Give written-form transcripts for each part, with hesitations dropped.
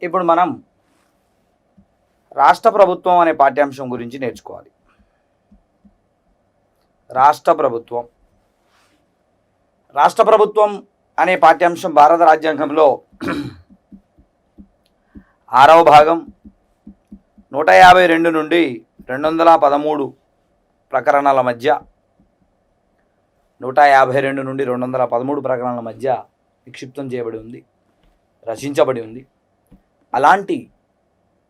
ఇప్పుడు మనం రాష్ట్ర ప్రభుత్వం అనే పాఠ్యాంశం గురించి నేర్చుకోవాలి. రాష్ట్ర ప్రభుత్వం అనే పాఠ్యాంశం భారత రాజ్యాంగంలో 6వ భాగం 152 నుండి 213 ప్రకరణాల మధ్య 152 నుండి 213 ప్రకరణాల మధ్య నిక్షిప్తం చేయబడి ఉంది, రచించబడి ఉంది. అలాంటి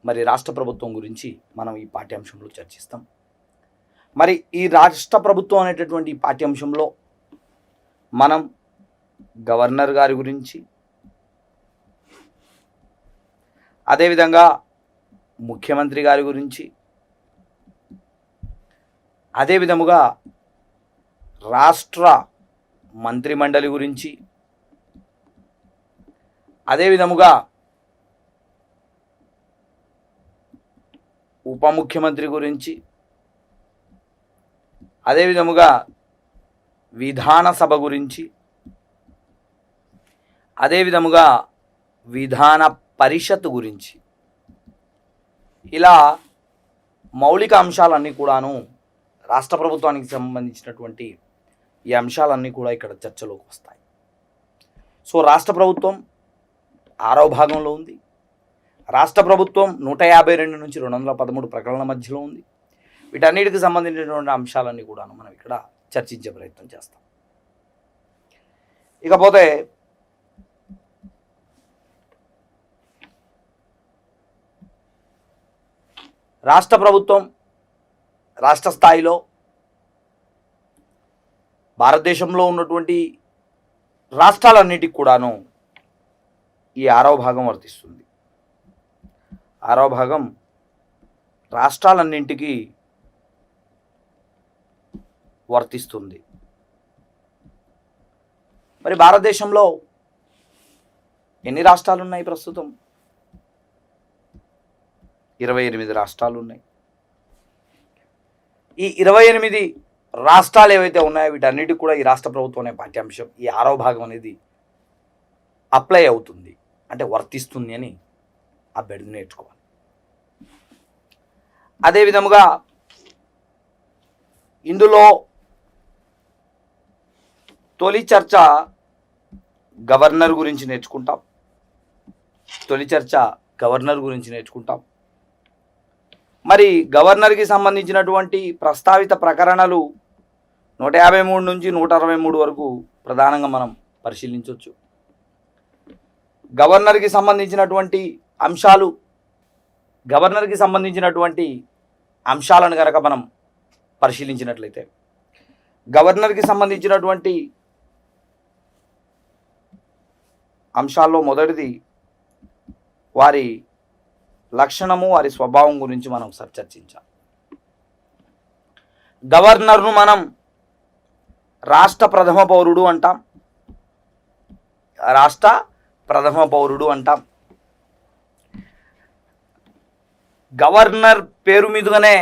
మరి రాష్ట్ర ప్రభుత్వం గురించి మనం ఈ పాఠ్యాంశంలో చర్చిస్తాం. మరి ఈ రాష్ట్ర ప్రభుత్వం అనేటటువంటి పాఠ్యాంశంలో మనం గవర్నర్ గారి గురించి, అదేవిధంగా ముఖ్యమంత్రి గారి గురించి, అదేవిధముగా రాష్ట్ర మంత్రిమండలి గురించి, అదేవిధముగా ఉప ముఖ్యమంత్రి గురించి, అదేవిధముగా విధానసభ గురించి, అదేవిధముగా విధాన పరిషత్ గురించి, ఇలా మౌలిక అంశాలన్నీ కూడాను రాష్ట్ర ప్రభుత్వానికి సంబంధించినటువంటి ఈ అంశాలన్నీ కూడా ఇక్కడ చర్చలోకి వస్తాయి. సో రాష్ట్ర ప్రభుత్వం 6వ భాగంలో ఉంది. రాష్ట్ర ప్రభుత్వం 152 నుంచి 213 ప్రకరణల మధ్యలో ఉంది. వీటన్నిటికి సంబంధించినటువంటి అంశాలన్నీ కూడా మనం ఇక్కడ చర్చించే ప్రయత్నం చేస్తాం. ఇకపోతే రాష్ట్ర ప్రభుత్వం రాష్ట్ర స్థాయిలో భారతదేశంలో ఉన్నటువంటి రాష్ట్రాలన్నిటికి కూడాను ఈ 6వ భాగం వర్తిస్తుంది. 6వ భాగం రాష్ట్రాలన్నింటికి వర్తిస్తుంది. మరి భారతదేశంలో ఎన్ని రాష్ట్రాలు ఉన్నాయి? ప్రస్తుతం 28 రాష్ట్రాలు ఉన్నాయి. ఈ 28 రాష్ట్రాలు ఏవైతే ఉన్నాయో వీటన్నిటికి కూడా ఈ రాష్ట్ర ప్రభుత్వం అనే పాఠ్యాంశం ఈ 6వ భాగం అనేది అప్లై అవుతుంది, అంటే వర్తిస్తుంది అని అభ్యర్థి నేర్చుకోవాలి. అదేవిధముగా ఇందులో తొలి చర్చ గవర్నర్ గురించి నేర్చుకుంటాం. మరి గవర్నర్కి సంబంధించినటువంటి ప్రస్తావిత ప్రకరణలు 153 నుంచి 163 వరకు ప్రధానంగా మనం పరిశీలించవచ్చు. గవర్నర్కి సంబంధించినటువంటి అంశాలను కనుక మనం పరిశీలించినట్లయితే, గవర్నర్కి సంబంధించినటువంటి అంశాల్లో మొదటిది వారి లక్షణము, వారి స్వభావం గురించి మనం ఒకసారి చర్చించాం. గవర్నర్ను మనం రాష్ట్ర ప్రథమ పౌరుడు అంటాం. గవర్నర్ పేరు మీదుగానే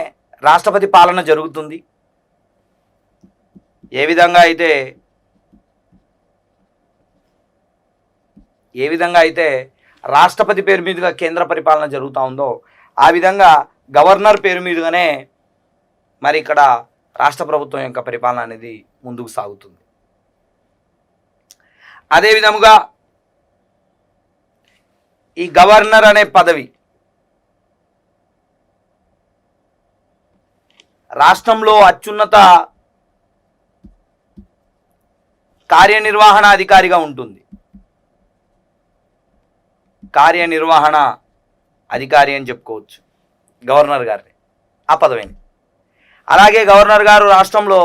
రాష్ట్రపతి పాలన జరుగుతుంది. ఏ విధంగా అయితే రాష్ట్రపతి పేరు మీదుగా కేంద్ర పరిపాలన జరుగుతూ ఉందో ఆ విధంగా గవర్నర్ పేరు మీదుగానే మరి ఇక్కడ రాష్ట్ర ప్రభుత్వం యొక్క పరిపాలన అనేది ముందుకు సాగుతుంది. అదేవిధముగా ఈ గవర్నర్ అనే పదవి రాష్ట్రంలో అత్యున్నత కార్యనిర్వహణ అధికారిగా ఉంటుంది. కార్యనిర్వహణ అధికారి అని చెప్పుకోవచ్చు గవర్నర్ గారిని, ఆ పదవిని. అలాగే గవర్నర్ గారు రాష్ట్రంలో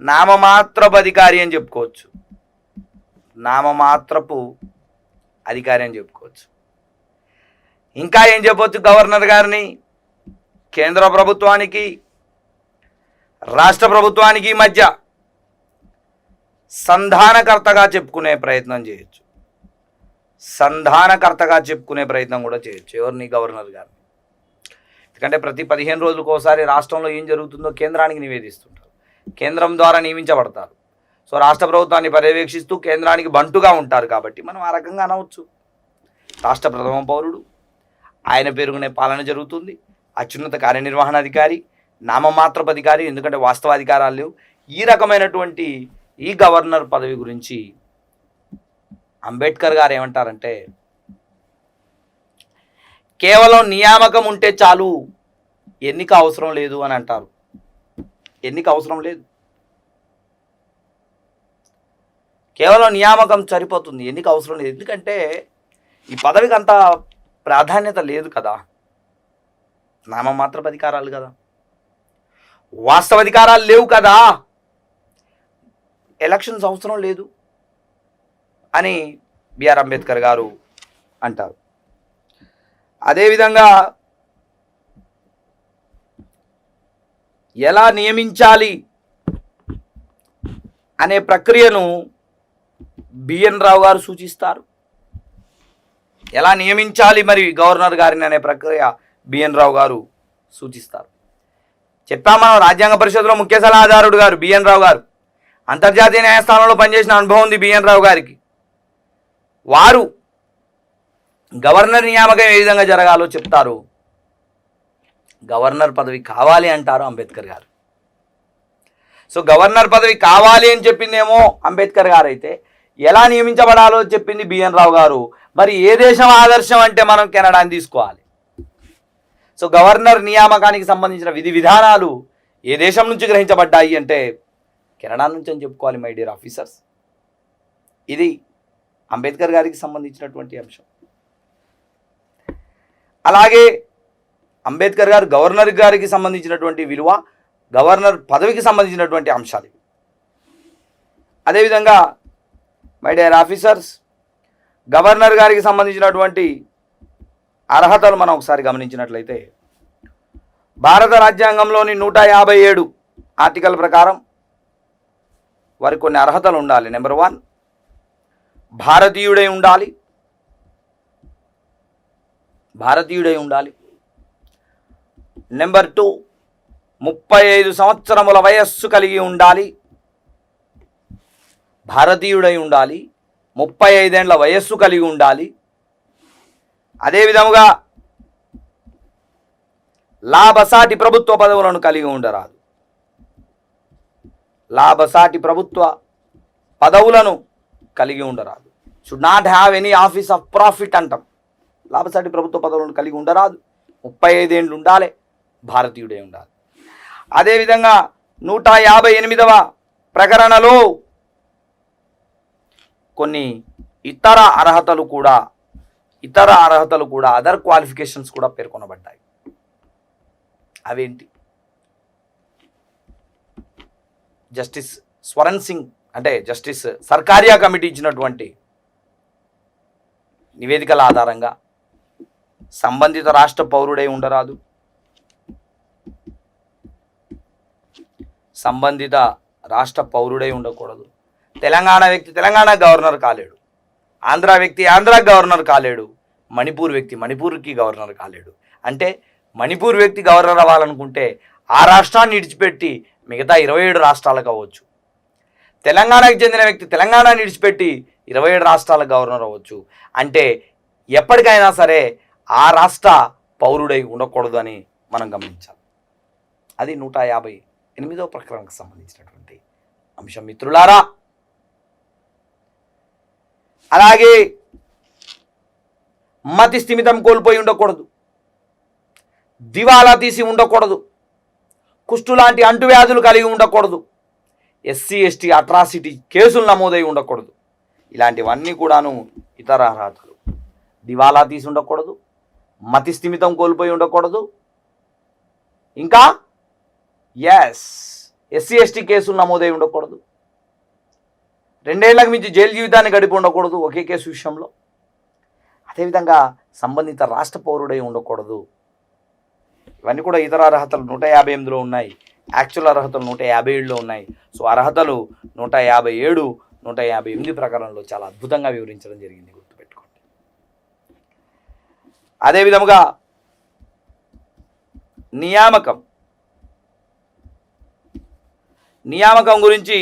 నామమాత్రపు అధికారి అని చెప్పుకోవచ్చు. ఇంకా ఏం చెప్పవచ్చు? గవర్నర్ గారిని కేంద్ర ప్రభుత్వానికి రాష్ట్ర ప్రభుత్వానికి మధ్య సంధానకర్తగా చెప్పుకునే ప్రయత్నం కూడా చేయొచ్చు. ఎవరిని? గవర్నర్ గారిని. ఎందుకంటే ప్రతి 15 రోజులకు ఒకసారి రాష్ట్రంలో ఏం జరుగుతుందో కేంద్రానికి నివేదిస్తుంటారు, కేంద్రం ద్వారా నియమించబడతారు. సో రాష్ట్ర ప్రభుత్వాన్ని పర్యవేక్షిస్తూ కేంద్రానికి బంటుగా ఉంటారు కాబట్టి మనం ఆ రకంగా అనవచ్చు. రాష్ట్ర ప్రథమ పౌరుడు, ఆయన పేరుగానే పాలన జరుగుతుంది. అత్యున్నత కార్యనిర్వహణాధికారి, నామమాత్రపు అధికారి, ఎందుకంటే వాస్తవాధికారాలు లేవు. ఈ రకమైనటువంటి ఈ గవర్నర్ పదవి గురించి అంబేద్కర్ గారు ఏమంటారంటే, కేవలం నియామకం ఉంటే చాలు, ఎన్నిక అవసరం లేదు అని అంటారు. ఎన్నిక అవసరం లేదు, కేవలం నియామకం సరిపోతుంది, ఎన్నిక అవసరం లేదు. ఎందుకంటే ఈ పదవికి అంత ప్రాధాన్యత లేదు కదా, నామమాత్రపు అధికారాలు కదా, వాస్తవ అధికారాలు లేవు కదా, ఎలక్షన్స్ అవసరం లేదు అని బిఆర్ అంబేద్కర్ గారు అంటారు. అదేవిధంగా ఎలా నియమించాలి అనే ప్రక్రియను బిఎన్ రావు గారు సూచిస్తారు. ఎలా నియమించాలి మరి గవర్నర్ గారిని అనే ప్రక్రియ బిఎన్ రావు గారు సూచిస్తారు. చెప్పాం మనం, రాజ్యాంగ పరిషత్లో ముఖ్య సలహాదారుడు గారు బిఎన్ రావు గారు, అంతర్జాతీయ న్యాయస్థానంలో పనిచేసిన అనుభవం ఉంది బిఎన్ రావు గారికి. వారు గవర్నర్ నియామకం ఏ విధంగా జరగాలో చెప్తారు. గవర్నర్ పదవి కావాలి అంటారు అంబేద్కర్ గారు. సో గవర్నర్ పదవి కావాలి అని చెప్పిందేమో అంబేద్కర్ గారు అయితే, ఎలా నియమించబడాలో చెప్పింది బిఎన్ రావు గారు. మరి ఏ దేశం ఆదర్శం అంటే మనం కెనడాని తీసుకోవాలి. సో గవర్నర్ నియామకానికి సంబంధించిన విధి విధానాలు ఏ దేశం నుంచి గ్రహించబడ్డాయి అంటే కెనడా నుంచి అని చెప్పుకోవాలి మై డియర్ ఆఫీసర్స్. ఇది అంబేద్కర్ గారికి సంబంధించినటువంటి అంశం. అలాగే అంబేద్కర్ గారు గవర్నర్ గారికి సంబంధించినటువంటి విలువ, గవర్నర్ పదవికి సంబంధించినటువంటి అంశాలు. అదేవిధంగా మై డియర్ ఆఫీసర్స్, గవర్నర్ గారికి సంబంధించినటువంటి అర్హతలు మనం ఒకసారి గమనించినట్లయితే, భారత రాజ్యాంగంలోని 157 ఆర్టికల్ ప్రకారం వారికి కొన్ని అర్హతలు ఉండాలి. నెంబర్ 1, భారతీయుడై ఉండాలి. నెంబర్ 2, 35 సంవత్సరముల వయస్సు కలిగి ఉండాలి. భారతీయుడై ఉండాలి, 35 ఏళ్ల వయస్సు కలిగి ఉండాలి. అదేవిధముగా లాభసాటి ప్రభుత్వ పదవులను కలిగి ఉండరాదు. లాభసాటి ప్రభుత్వ పదవులను కలిగి ఉండరాదు. Should not have any office of profit అంటాం. లాభసాటి ప్రభుత్వ పదవులను కలిగి ఉండరాదు. 35 ఏళ్ళు ఉండాలి, భారతీయుడే ఉండాలి. అదేవిధంగా 158వ ప్రకరణలో కొన్ని ఇతర అర్హతలు కూడా అదర్ క్వాలిఫికేషన్స్ కూడా పేర్కొనబడ్డాయి. అవేంటి? జస్టిస్ స్వరణ్ సింగ్ అంటే జస్టిస్ సర్కారియా కమిటీ ఇచ్చినటువంటి నివేదికల ఆధారంగా సంబంధిత రాష్ట్ర పౌరుడై ఉండరాదు. సంబంధిత రాష్ట్ర పౌరుడై ఉండకూడదు. తెలంగాణ వ్యక్తి తెలంగాణ గవర్నర్ కాలేడు. ఆంధ్ర వ్యక్తి ఆంధ్ర గవర్నర్ కాలేడు. మణిపూర్ వ్యక్తి మణిపూర్కి గవర్నర్ కాలేడు. అంటే మణిపూర్ వ్యక్తి గవర్నర్ అవ్వాలనుకుంటే ఆ రాష్ట్రాన్ని విడిచిపెట్టి మిగతా 27 రాష్ట్రాలకు అవ్వచ్చు. తెలంగాణకు చెందిన వ్యక్తి తెలంగాణని విడిచిపెట్టి 27 రాష్ట్రాలకు గవర్నర్ అవ్వచ్చు. అంటే ఎప్పటికైనా సరే ఆ రాష్ట్ర పౌరుడై ఉండకూడదు అని మనం గమనించాలి. అది 158వ ప్రకరణకు సంబంధించినటువంటి అంశం మిత్రులారా. అలాగే మతి స్థిమితం కోల్పోయి ఉండకూడదు. దివాలా తీసి ఉండకూడదు. కుష్టు లాంటి అంటువ్యాధులు కలిగి ఉండకూడదు. ఎస్సీ ఎస్టీ అట్రాసిటీ కేసులు నమోదై ఉండకూడదు. ఇలాంటివన్నీ కూడాను ఇతర అర్హతలు. దివాలా తీసి ఉండకూడదు, మతి స్థిమితం కోల్పోయి ఉండకూడదు, ఇంకా ఎస్సీ ఎస్టీ కేసులు నమోదై ఉండకూడదు, 2 ఏళ్లకు మించి జైలు జీవితాన్ని గడిపి ఉండకూడదు ఒకే కేసు విషయంలో. అదేవిధంగా సంబంధిత రాష్ట్ర పౌరుడై ఉండకూడదు. ఇవన్నీ కూడా ఇతర అర్హతలు 158లో ఉన్నాయి. యాక్చువల్ అర్హతలు 157లో ఉన్నాయి. సో అర్హతలు 157, 158 ప్రకారంలో చాలా అద్భుతంగా వివరించడం జరిగింది, గుర్తుపెట్టుకోండి. అదేవిధముగా నియామకం గురించి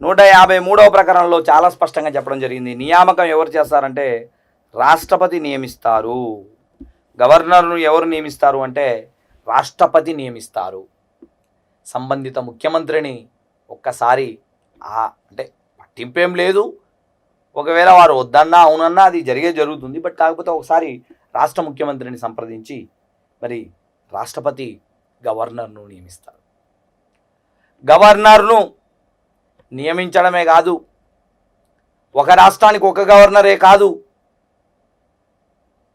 153వ ప్రకరణలో చాలా స్పష్టంగా చెప్పడం జరిగింది. నియామకం ఎవరు చేస్తారంటే రాష్ట్రపతి నియమిస్తారు. గవర్నర్ను ఎవరు నియమిస్తారు అంటే రాష్ట్రపతి నియమిస్తారు. సంబంధిత ముఖ్యమంత్రిని ఒక్కసారి అంటే పట్టింపేం లేదు, ఒకవేళ వారు వద్దన్నా అవునన్నా అది జరుగుతుంది. బట్ కాకపోతే ఒకసారి రాష్ట్ర ముఖ్యమంత్రిని సంప్రదించి మరి రాష్ట్రపతి గవర్నర్ను నియమిస్తారు. గవర్నర్ను నియమించడమే కాదు, ఒక రాష్ట్రానికి ఒక గవర్నరే కాదు,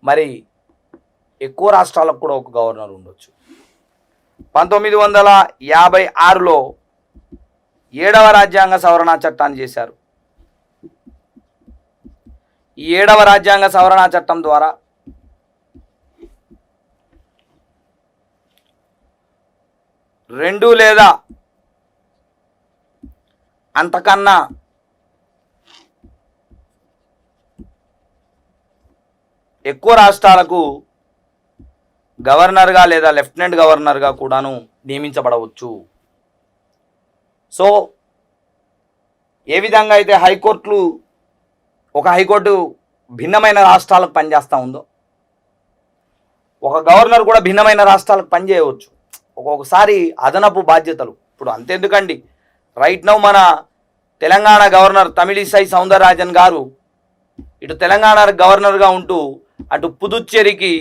మరి ఎక్కువ రాష్ట్రాలకు కూడా ఒక గవర్నర్ ఉండొచ్చు. 1956లో 7వ రాజ్యాంగ సవరణ చట్టాన్ని చేశారు. ఈ 7వ రాజ్యాంగ సవరణ చట్టం ద్వారా రెండు లేదా అంతకన్నా ఎక్కువ రాష్ట్రాలకు గవర్నర్గా లేదా లెఫ్టినెంట్ గవర్నర్గా కూడాను నియమించబడవచ్చు. సో ఏ విధంగా అయితే ఒక హైకోర్టు భిన్నమైన రాష్ట్రాలకు పనిచేస్తూ ఉందో, ఒక గవర్నర్ కూడా భిన్నమైన రాష్ట్రాలకు పనిచేయవచ్చు. ఒక్కొక్కసారి అదనపు బాధ్యతలు. ఇప్పుడు అంతెందుకండి, రైట్ నౌ మన తెలంగాణ గవర్నర్ తమిళిసై సౌందరరాజన్ గారు ఇటు తెలంగాణ గవర్నర్గా ఉంటూ అటు పుదుచ్చేరికి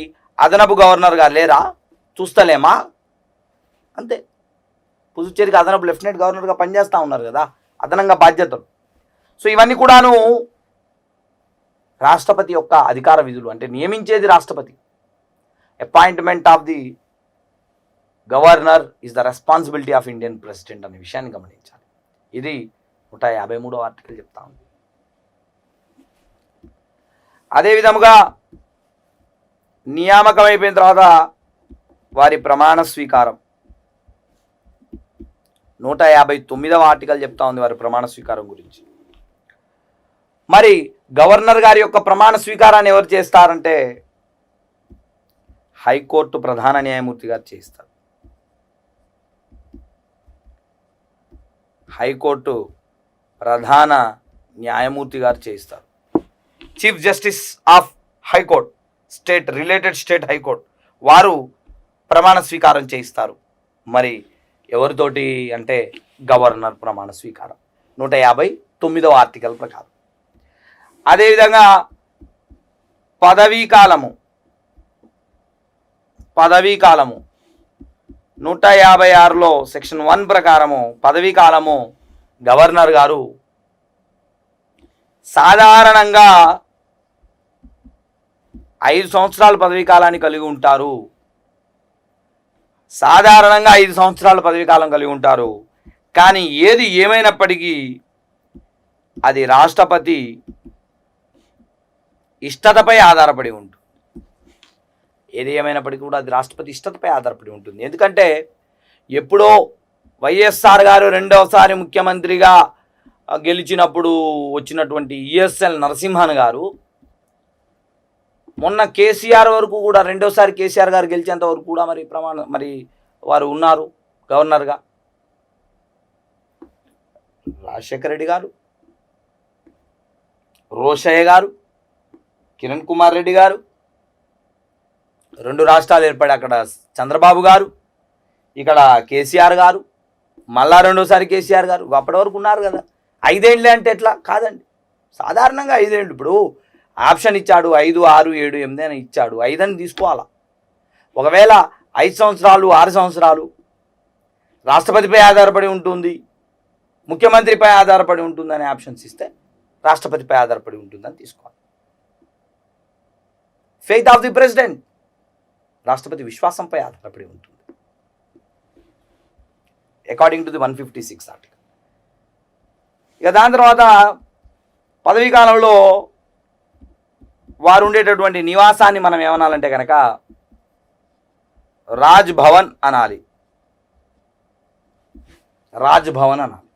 అదనపు గవర్నర్గా లేరా? చూస్తలేమా? అంతే. పుదుచ్చేరికి అదనపు లెఫ్టినెంట్ గవర్నర్గా పనిచేస్తూ ఉన్నారు కదా, అదనంగా బాధ్యతలు. సో ఇవన్నీ కూడాను రాష్ట్రపతి యొక్క అధికార విధులు. అంటే నియమించేది రాష్ట్రపతి. Appointment of the governor is the responsibility of Indian president అనే విషయాన్ని గమనించాలి. ఇది 153వ ఆర్టికల్ చెప్తా ఉంది. అదేవిధముగా నియామకం అయిపోయిన తర్వాత వారి ప్రమాణ స్వీకారం 159వ ఆర్టికల్ చెప్తా ఉంది వారి ప్రమాణ స్వీకారం గురించి. మరి గవర్నర్ గారి యొక్క ప్రమాణ స్వీకారాన్ని ఎవరు చేస్తారంటే హైకోర్టు ప్రధాన న్యాయమూర్తి గారు చేస్తారు. హైకోర్టు ప్రధాన న్యాయమూర్తి గారు చేస్తారు. Chief justice of high court, related state high court, వారు ప్రమాణ స్వీకారం చేయిస్తారు. మరి ఎవరితోటి అంటే గవర్నర్ ప్రమాణ స్వీకారం 159వ ఆర్టికల్ ప్రకారం. అదేవిధంగా పదవీ కాలము 156లో సెక్షన్ 1 ప్రకారము పదవీ కాలము గవర్నర్ గారు సాధారణంగా 5 సంవత్సరాల పదవీ కాలాన్ని కలిగి ఉంటారు. సాధారణంగా 5 సంవత్సరాల పదవీ కాలం కలిగి ఉంటారు. కానీ ఏది ఏమైనప్పటికీ అది రాష్ట్రపతి ఇష్టతపై ఆధారపడి ఉంటుంది. ఏది ఏమైనప్పటికీ కూడా అది రాష్ట్రపతి ఇష్టతపై ఆధారపడి ఉంటుంది. ఎందుకంటే ఎప్పుడో వైఎస్ఆర్ గారు రెండవసారి ముఖ్యమంత్రిగా గెలిచినప్పుడు వచ్చినటువంటి ఈఎస్ఎల్ నరసింహన్ గారు మొన్న కేసీఆర్ వరకు కూడా రెండోసారి కేసీఆర్ గారు గెలిచేంత వరకు కూడా మరి వారు ఉన్నారు గవర్నర్గా. రాజశేఖర రెడ్డి గారు, రోషయ్య గారు, కిరణ్ కుమార్ రెడ్డి గారు, 2 రాష్ట్రాలు ఏర్పడి అక్కడ చంద్రబాబు గారు, ఇక్కడ కేసీఆర్ గారు, మళ్ళా రెండోసారి కేసీఆర్ గారు, అప్పటి వరకు ఉన్నారు కదా. 5 ఏళ్ళే అంటే ఎట్లా? కాదండి, సాధారణంగా 5 ఏళ్ళు. ఇప్పుడు ఆప్షన్ ఇచ్చాడు 5, 6, 7, 8 అని ఇచ్చాడు. 5 అని తీసుకోవాలా. ఒకవేళ 5 సంవత్సరాలు 6 సంవత్సరాలు రాష్ట్రపతిపై ఆధారపడి ఉంటుంది, ముఖ్యమంత్రిపై ఆధారపడి ఉంటుందని ఆప్షన్స్ ఇస్తే రాష్ట్రపతిపై ఆధారపడి ఉంటుందని తీసుకోవాలి. ఫెయిత్ ఆఫ్ ది ప్రెసిడెంట్, రాష్ట్రపతి విశ్వాసంపై ఆధారపడి ఉంటుంది అకార్డింగ్ టు ది 156 ఆర్టికల్. ఇక దాని తర్వాత పదవీ కాలంలో వారు ఉండేటటువంటి నివాసాన్ని మనం ఏమనాలంటే కనుక రాజ్ భవన్ అనాలి. రాజ్ భవన్ అనాలి.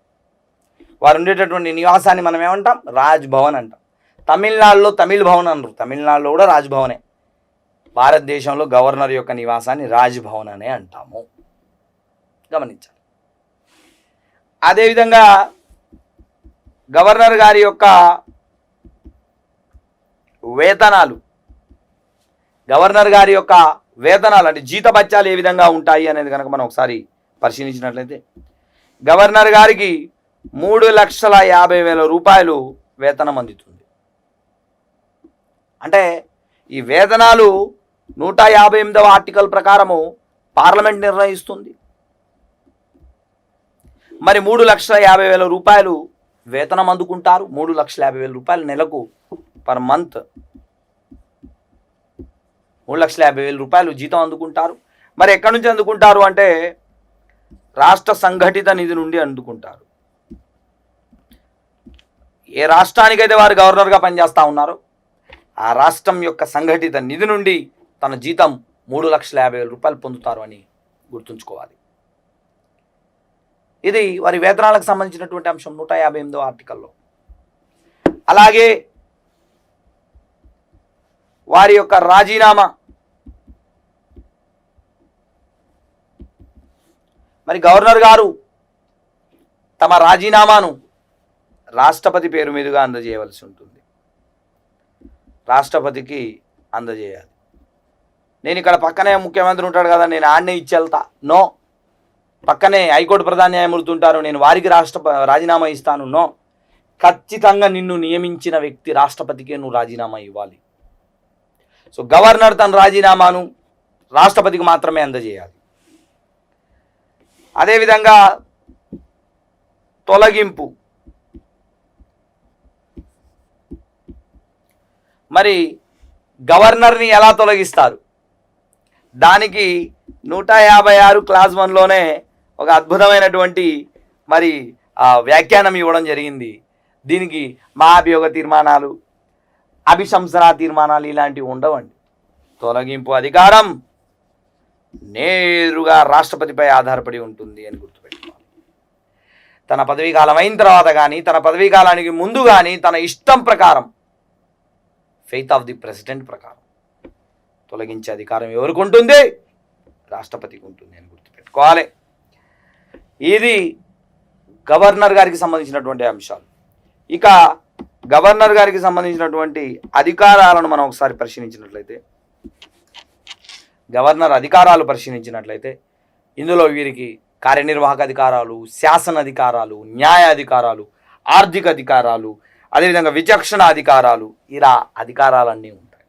వారు ఉండేటటువంటి నివాసాన్ని మనం ఏమంటాం? రాజ్ భవన్ అంటాం. తమిళనాడులో తమిళ్ భవన్ అనరు, తమిళనాడులో కూడా రాజ్ భవనే. భారతదేశంలో గవర్నర్ యొక్క నివాసాన్ని రాజ్ భవన్ అనే అంటాము, గమనించాలి. అదేవిధంగా గవర్నర్ గారి యొక్క వేతనాలు, గవర్నర్ గారి యొక్క వేతనాలు అంటే జీతభత్యాలు ఏ విధంగా ఉంటాయి అనేది కనుక మనం ఒకసారి పరిశీలించినట్లయితే గవర్నర్ గారికి 3,50,000 రూపాయలు వేతనం అందుతుంది. అంటే ఈ వేతనాలు 158వ ఆర్టికల్ ప్రకారము పార్లమెంట్ నిర్ణయిస్తుంది. మరి 3,50,000 రూపాయలు వేతనం అందుకుంటారు. 3,50,000 రూపాయలు నెలకు పర్ మంత్ 3,50,000 రూపాయలు జీతం అందుకుంటారు. మరి ఎక్కడి నుంచి అందుకుంటారు అంటే రాష్ట్ర సంఘటిత నిధి నుండి అందుకుంటారు. ఏ రాష్ట్రానికైతే వారు గవర్నర్గా పనిచేస్తూ ఉన్నారో ఆ రాష్ట్రం యొక్క సంఘటిత నిధి నుండి తన జీతం 3,50,000 రూపాయలు పొందుతారు అని గుర్తుంచుకోవాలి. ఇది వారి వేతనాలకు సంబంధించినటువంటి అంశం 158వ ఆర్టికల్లో. అలాగే వారి యొక్క రాజీనామా, మరి గవర్నర్ గారు తమ రాజీనామాను రాష్ట్రపతి పేరు మీదుగా అందజేయవలసి ఉంటుంది. రాష్ట్రపతికి అందజేయాలి. నేను ఇక్కడ పక్కనే ముఖ్యమంత్రి ఉంటాడు కదా, నేను ఆడనే ఇచ్చి వెళ్తా, నో. పక్కనే హైకోర్టు ప్రధాన న్యాయమూర్తి ఉంటారు, నేను వారికి రాజీనామా ఇస్తాను, నో. ఖచ్చితంగా నిన్ను నియమించిన వ్యక్తి రాష్ట్రపతికే నువ్వు రాజీనామా ఇవ్వాలి. సో గవర్నర్ తన రాజీనామాను రాష్ట్రపతికి మాత్రమే అందజేయాలి. అదేవిధంగా తొలగింపు, మరి గవర్నర్ని ఎలా తొలగిస్తారు, దానికి 156 క్లాజ్ 1లోనే ఒక అద్భుతమైనటువంటి మరి వ్యాఖ్యానం ఇవ్వడం జరిగింది. దీనికి మహాభియోగ తీర్మానాలు, అభిశంసన తీర్మానాలు ఇలాంటివి ఉండవండి. తొలగింపు అధికారం నేరుగా రాష్ట్రపతిపై ఆధారపడి ఉంటుంది అని గుర్తుపెట్టుకోవాలి. తన పదవీ కాలం అయిన తర్వాత కానీ తన పదవీ కాలానికి ముందు కానీ తన ఇష్టం ప్రకారం, ఫెయిత్ ఆఫ్ ది ప్రెసిడెంట్ ప్రకారం తొలగించే అధికారం ఎవరికి ఉంటుంది? రాష్ట్రపతికి ఉంటుంది అని గుర్తుపెట్టుకోవాలి. ఇది గవర్నర్ గారికి సంబంధించినటువంటి అంశాలు. ఇక గవర్నర్ గారికి సంబంధించినటువంటి అధికారాలను మనం ఒకసారి పరిశీలించినట్లయితే, గవర్నర్ అధికారాలు పరిశీలించినట్లయితే ఇందులో వీరికి కార్యనిర్వాహక అధికారాలు, శాసన అధికారాలు, న్యాయ అధికారాలు, ఆర్థిక అధికారాలు, అదేవిధంగా విచక్షణ అధికారాలు, ఇలా అధికారాలన్నీ ఉంటాయి.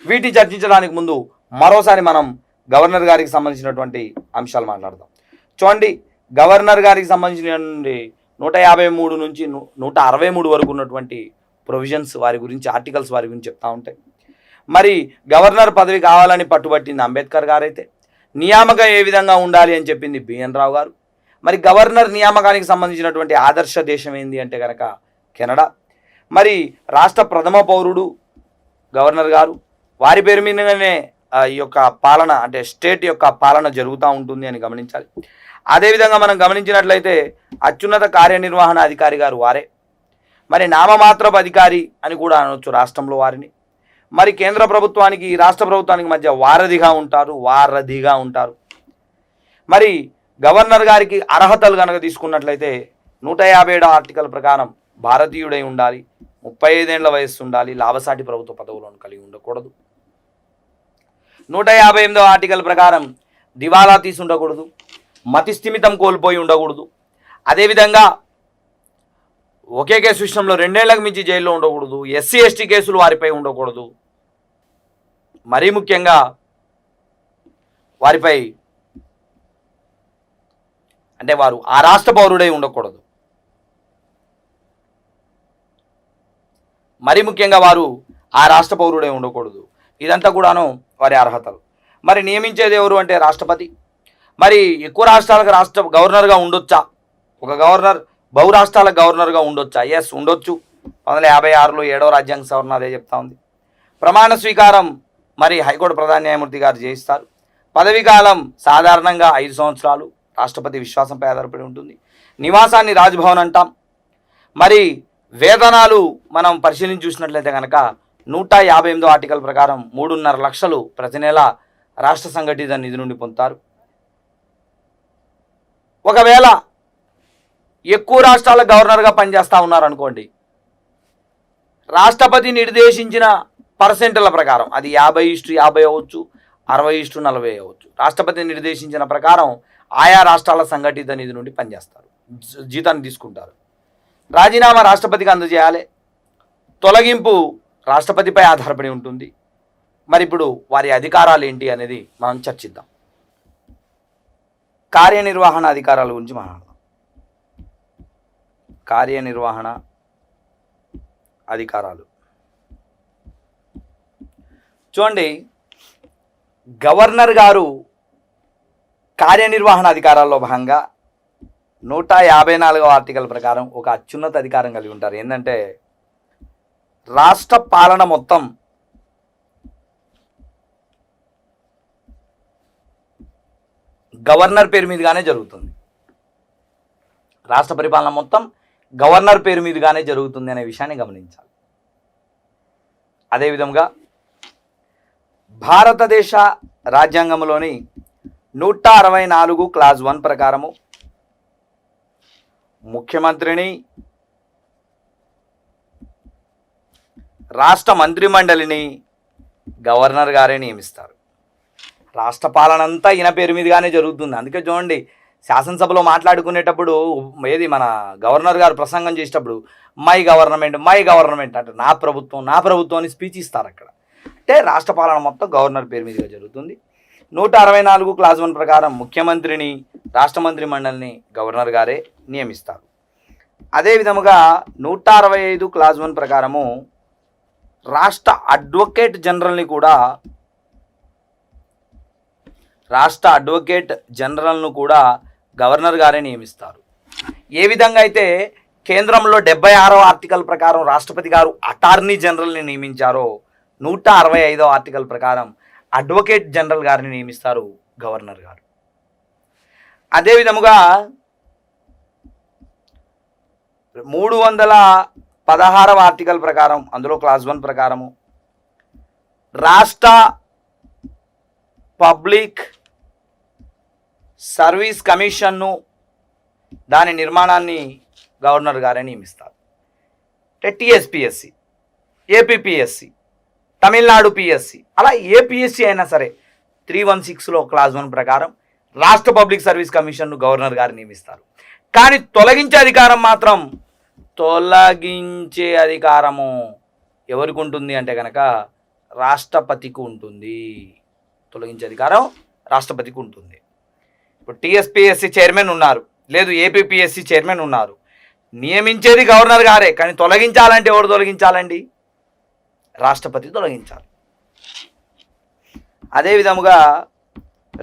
వీటిని చర్చించడానికి ముందు మరోసారి మనం గవర్నర్ గారికి సంబంధించినటువంటి అంశాలు మాట్లాడదాం. చూడండి, గవర్నర్ గారికి సంబంధించినటువంటి 153 నుంచి 163 వరకు ఉన్నటువంటి ప్రొవిజన్స్ వారి గురించి, ఆర్టికల్స్ వారి గురించి చెప్తా ఉంటాయి. మరి గవర్నర్ పదవి కావాలని పట్టుబట్టింది అంబేద్కర్ గారైతే, నియామకం ఏ విధంగా ఉండాలి అని చెప్పింది బిఎన్ రావు గారు. మరి గవర్నర్ నియామకానికి సంబంధించినటువంటి ఆదర్శ దేశం ఏంది అంటే కనుక కెనడా. మరి రాష్ట్ర ప్రథమ పౌరుడు గవర్నర్ గారు, వారి పేరు మీదనే ఈ యొక్క పాలన అంటే స్టేట్ యొక్క పాలన జరుగుతూ ఉంటుంది అని గమనించాలి. అదేవిధంగా మనం గమనించినట్లయితే అత్యున్నత కార్యనిర్వహణ అధికారి గారు వారే. మరి నామమాత్రపు అధికారి అని కూడా అనవచ్చు రాష్ట్రంలో వారిని. మరి కేంద్ర ప్రభుత్వానికి రాష్ట్ర ప్రభుత్వానికి మధ్య వారధిగా ఉంటారు. మరి గవర్నర్ గారికి అర్హతలు కనుక తీసుకున్నట్లయితే 157 ఆర్టికల్ ప్రకారం భారతీయుడై ఉండాలి, 35 ఏళ్ల వయస్సు ఉండాలి, లాభసాటి ప్రభుత్వ పదవులను కలిగి ఉండకూడదు. 158వ ఆర్టికల్ ప్రకారం దివాలా తీసి ఉండకూడదు, మతి స్థిమితం కోల్పోయి ఉండకూడదు. అదేవిధంగా ఒకే కేసు విషయంలో 2 ఏళ్లకు మించి జైల్లో ఉండకూడదు. ఎస్సీ ఎస్టీ కేసులు వారిపై ఉండకూడదు. మరీ ముఖ్యంగా వారిపై అంటే వారు ఆ రాష్ట్ర పౌరుడై ఉండకూడదు. మరీ ముఖ్యంగా వారు ఆ రాష్ట్ర పౌరుడై ఉండకూడదు. ఇదంతా కూడాను వారి అర్హతలు. మరి నియమించేది ఎవరు అంటే రాష్ట్రపతి. మరి ఎక్కువ రాష్ట్రాలకు రాష్ట్ర గవర్నర్గా ఉండొచ్చా? ఒక గవర్నర్ బహురాష్ట్రాలకు గవర్నర్గా ఉండొచ్చా? ఎస్, ఉండొచ్చు. 1956లో 7వ రాజ్యాంగ సవరణ అదే చెప్తా ఉంది. ప్రమాణ స్వీకారం మరి హైకోర్టు ప్రధాన న్యాయమూర్తి గారు చేయిస్తారు. పదవీ కాలం సాధారణంగా 5 సంవత్సరాలు, రాష్ట్రపతి విశ్వాసంపై ఆధారపడి ఉంటుంది. నివాసాన్ని రాజ్భవన్ అంటాం. మరి వేతనాలు మనం పరిశీలించి చూసినట్లయితే కనుక 158వ ఆర్టికల్ ప్రకారం 3.5 లక్షలు ప్రతి నెల రాష్ట్ర సంఘటిత నిధి నుండి పొందుతారు. ఒకవేళ ఎక్కువ రాష్ట్రాల గవర్నర్గా పనిచేస్తూ ఉన్నారనుకోండి, రాష్ట్రపతి నిర్దేశించిన పర్సెంట్ల ప్రకారం అది 50:50 అవ్వచ్చు, 60:40 అవ్వచ్చు. రాష్ట్రపతి నిర్దేశించిన ప్రకారం ఆయా రాష్ట్రాల సంఘటిత నిధి నుండి పనిచేస్తారు, జీతాన్ని తీసుకుంటారు. రాజీనామా రాష్ట్రపతికి అందజేయాలి. తొలగింపు రాష్ట్రపతిపై ఆధారపడి ఉంటుంది. మరి ఇప్పుడు వారి అధికారాలు ఏంటి అనేది మనం చర్చిద్దాం. కార్యనిర్వహణ అధికారాల గురించి మాట్లాడదాం. కార్యనిర్వహణ అధికారాలు చూడండి. గవర్నర్ గారు కార్యనిర్వహణ అధికారాల్లో భాగంగా 154వ ఆర్టికల్ ప్రకారం ఒక అత్యున్నత అధికారం కలిగి ఉంటారు. ఏంటంటే రాష్ట్ర పాలన మొత్తం గవర్నర్ పేరు మీదుగానే జరుగుతుంది. రాష్ట్ర పరిపాలన మొత్తం గవర్నర్ పేరు మీదుగానే జరుగుతుంది అనే విషయాన్ని గమనించాలి. అదేవిధంగా భారతదేశ రాజ్యాంగంలోని 164 క్లాజ్ 1 ప్రకారము ముఖ్యమంత్రిని, రాష్ట్ర మంత్రిమండలిని గవర్నర్ గారే నియమిస్తారు. రాష్ట్ర పాలన అంతా ఈయన పేరు మీదుగానే జరుగుతుంది. అందుకే చూడండి, శాసనసభలో మాట్లాడుకునేటప్పుడు ఏది మన గవర్నర్ గారు ప్రసంగం చేసేటప్పుడు మై గవర్నమెంట్ అంటే నా ప్రభుత్వం అని స్పీచ్ ఇస్తారు. అక్కడ అంటే రాష్ట్ర పాలన మొత్తం గవర్నర్ పేరు మీదుగా జరుగుతుంది. 164 క్లాజ్ 1 ప్రకారం ముఖ్యమంత్రిని, రాష్ట్ర మంత్రి మండలిని గవర్నర్ గారే నియమిస్తారు. అదేవిధముగా 165 క్లాజ్ 1 ప్రకారము రాష్ట్ర అడ్వకేట్ జనరల్ను కూడా గవర్నర్ గారే నియమిస్తారు. ఏ విధంగా అయితే కేంద్రంలో 76వ ఆర్టికల్ ప్రకారం రాష్ట్రపతి గారు అటార్నీ జనరల్ని నియమించారో 165వ ఆర్టికల్ ప్రకారం అడ్వకేట్ జనరల్ గారిని నియమిస్తారు గవర్నర్ గారు. అదేవిధముగా 316వ ఆర్టికల్ ప్రకారం, అందులో క్లాజ్ 1 ప్రకారము రాష్ట్ర పబ్లిక్ సర్వీస్ కమిషన్ను, దాని నిర్మాణాన్ని గవర్నర్ గారే నియమిస్తారు. అంటే టీఎస్పిఎస్సి, ఏపీపీఎస్సి, తమిళనాడు పిఎస్సి, అలా ఏ పిఎస్సి అయినా సరే 316లో క్లాజ్ 1 ప్రకారం రాష్ట్ర పబ్లిక్ సర్వీస్ కమిషన్ను గవర్నర్ గారు నియమిస్తారు. కానీ తొలగించే అధికారము ఎవరికి ఉంటుంది అంటే కనుక రాష్ట్రపతికి ఉంటుంది. తొలగించే అధికారం రాష్ట్రపతికి ఉంటుంది. ఇప్పుడు టీఎస్పిఎస్సి చైర్మన్ ఉన్నారు, లేదు ఏపీపీఎస్సి చైర్మన్ ఉన్నారు, నియమించేది గవర్నర్ గారే. కానీ తొలగించాలంటే ఎవరు తొలగించాలండి? రాష్ట్రపతి తొలగించాలి. అదేవిధముగా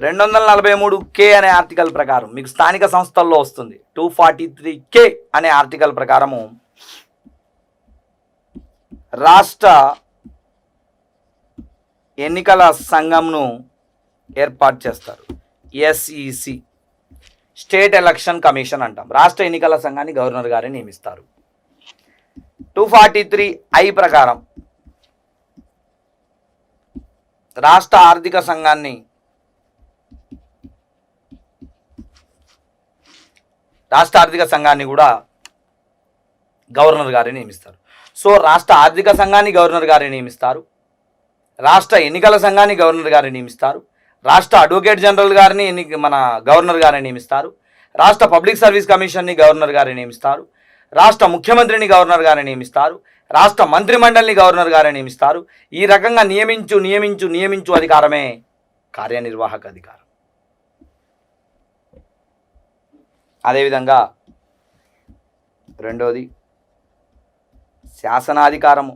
243K అనే ఆర్టికల్ ప్రకారం మీకు స్థానిక సంస్థల్లో వస్తుంది. 243K అనే ఆర్టికల్ ప్రకారము రాష్ట్ర ఎన్నికల సంఘంను ఏర్పాటు చేస్తారు. ఎస్ఈసి, స్టేట్ ఎలక్షన్ కమిషన్ అంటాం. రాష్ట్ర ఎన్నికల సంఘాన్ని గవర్నర్ గారే నియమిస్తారు. 243I ప్రకారం రాష్ట్ర ఆర్థిక సంఘాన్ని కూడా గవర్నర్ గారే నియమిస్తారు. సో రాష్ట్ర ఆర్థిక సంఘాన్ని గవర్నర్ గారే నియమిస్తారు, రాష్ట్ర ఎన్నికల సంఘాన్ని గవర్నర్ గారే నియమిస్తారు, రాష్ట్ర అడ్వకేట్ జనరల్ గారిని గవర్నర్ గారే నియమిస్తారు, రాష్ట్ర పబ్లిక్ సర్వీస్ కమిషన్ని గవర్నర్ గారే నియమిస్తారు, రాష్ట్ర ముఖ్యమంత్రిని గవర్నర్ గారే నియమిస్తారు, రాష్ట్ర మంత్రిమండలిని గవర్నర్ గారే నియమిస్తారు. ఈ రకంగా నియమించు అధికారమే కార్యనిర్వాహక అధికారం. అదేవిధంగా రెండోది శాసనాధికారము.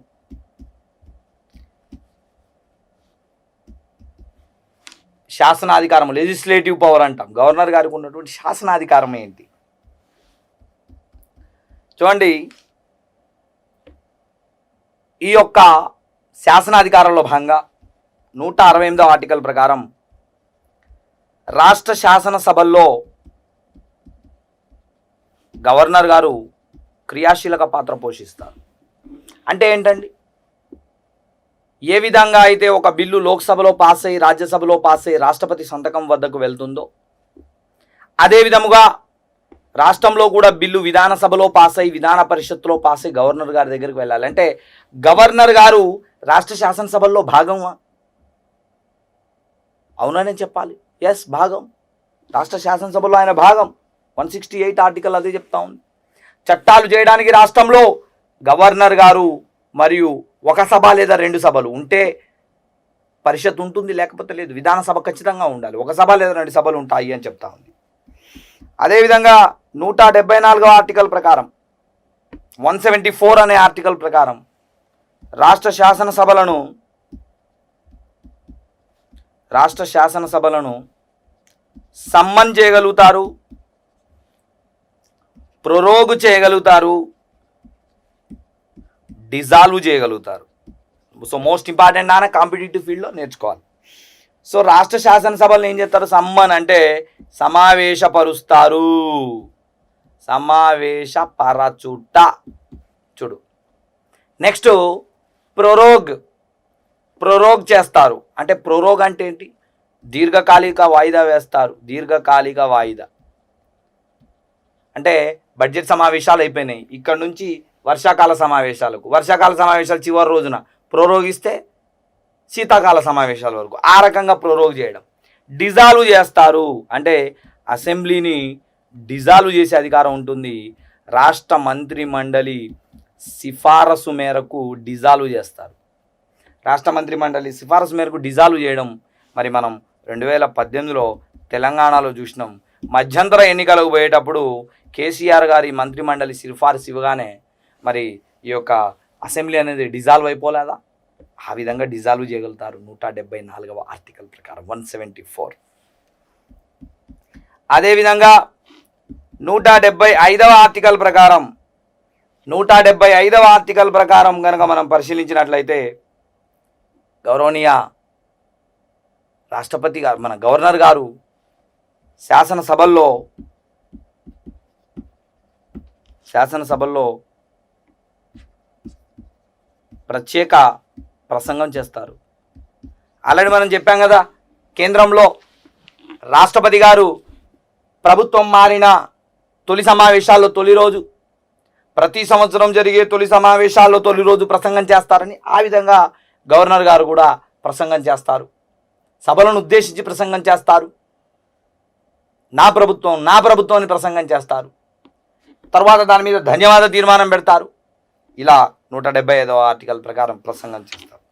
లెజిస్లేటివ్ పవర్ అంటాం. గవర్నర్ గారికి ఉన్నటువంటి శాసనాధికారం ఏంటి చూడండి. ఈ యొక్క శాసనాధికారంలో భాగంగా 168వ ఆర్టికల్ ప్రకారం రాష్ట్ర శాసనసభల్లో గవర్నర్ గారు క్రియాశీలక పాత్ర పోషిస్తారు. అంటే ఏంటండి? ఏ విధంగా అయితే ఒక బిల్లు లోక్సభలో పాస్ అయ్యి రాజ్యసభలో పాస్ అయ్యి రాష్ట్రపతి సంతకం వద్దకు వెళ్తుందో, అదే విధముగా రాష్ట్రంలో కూడా బిల్లు విధానసభలో పాస్ అయ్యి విధాన పరిషత్తులో పాస్ అయ్యి గవర్నర్ గారి దగ్గరికి వెళ్ళాలి. అంటే గవర్నర్ గారు రాష్ట్ర శాసనసభల్లో భాగమా? అవుననే చెప్పాలి. ఎస్, భాగం. రాష్ట్ర శాసనసభలో ఆయన భాగం. 168 ఆర్టికల్ అదే చెప్తా ఉంది. చట్టాలు చేయడానికి రాష్ట్రంలో గవర్నర్ గారు మరియు ఒక సభ లేదా 2 సభలు ఉంటే పరిషత్ ఉంటుంది, లేకపోతే లేదు. విధానసభ ఖచ్చితంగా ఉండాలి. ఒక సభ లేదా 2 సభలు ఉంటాయి అని చెప్తా ఉంది. అదేవిధంగా 174వ ఆర్టికల్ ప్రకారం 174 అనే ఆర్టికల్ ప్రకారం రాష్ట్ర శాసనసభలను సమ్మన్ చేయగలుగుతారు, ప్రొరోగ్ చేయగలుగుతారు, డిజాల్వ్ చేయగలుగుతారు. సో మోస్ట్ ఇంపార్టెంట్ నాన్న కాంపిటేటివ్ ఫీల్డ్లో నేర్చుకోవాలి. సో రాష్ట్ర శాసనసభలను ఏం చేస్తారు? సమ్మన్ అంటే సమావేశపరుస్తారు, సమావేశపరచుట. చూడు, నెక్స్ట్ ప్రొరోగ్ చేస్తారు. అంటే ప్రొరోగ్ అంటే ఏంటి? దీర్ఘకాలిక వాయిదా వేస్తారు. దీర్ఘకాలిక వాయిదా అంటే బడ్జెట్ సమావేశాలు అయిపోయినాయి, ఇక్కడ నుంచి వర్షాకాల సమావేశాలు చివరి రోజున ప్రొరోగిస్తే శీతాకాల సమావేశాల వరకు, ఆ రకంగా ప్రొరోగ్ చేయడం. డిజాల్వ్ చేస్తారు అంటే అసెంబ్లీని డిజాల్వ్ చేసే అధికారం ఉంటుంది. రాష్ట్ర మంత్రి మండలి సిఫారసు మేరకు డిజాల్వ్ చేస్తారు. రాష్ట్ర మంత్రి మండలి సిఫారసు మేరకు డిజాల్వ్ చేయడం మరి మనం 2018లో తెలంగాణలో చూసినాం. మధ్యంతర ఎన్నికలకు పోయేటప్పుడు కేసీఆర్ గారి మంత్రి మండలి సిఫారసు ఇవ్వగానే మరి ఈ యొక్క అసెంబ్లీ అనేది డిజాల్వ్ అయిపోలేదా? ఆ విధంగా డిజాల్వ్ చేయగలుగుతారు 174వ ఆర్టికల్ ప్రకారం 174. అదేవిధంగా 175వ ఆర్టికల్ ప్రకారం 175వ ఆర్టికల్ ప్రకారం కనుక మనం పరిశీలించినట్లయితే గౌరవనీయ రాష్ట్రపతి గారు, మన గవర్నర్ గారు శాసనసభల్లో ప్రత్యేక ప్రసంగం చేస్తారు. ఆల్రెడీ మనం చెప్పాం కదా, కేంద్రంలో రాష్ట్రపతి గారు ప్రభుత్వం మారిన తొలి సమావేశాల్లో తొలి రోజు, ప్రతి సంవత్సరం జరిగే తొలి సమావేశాల్లో తొలి రోజు ప్రసంగం చేస్తారని, ఆ విధంగా గవర్నర్ గారు కూడా ప్రసంగం చేస్తారు. సభలను ఉద్దేశించి ప్రసంగం చేస్తారు. నా ప్రభుత్వం అని ప్రసంగం చేస్తారు. తర్వాత దాని మీద ధన్యవాద తీర్మానం పెడతారు. ఇలా 175వ ఆర్టికల్ ప్రకారం ప్రసంగం చేస్తారు.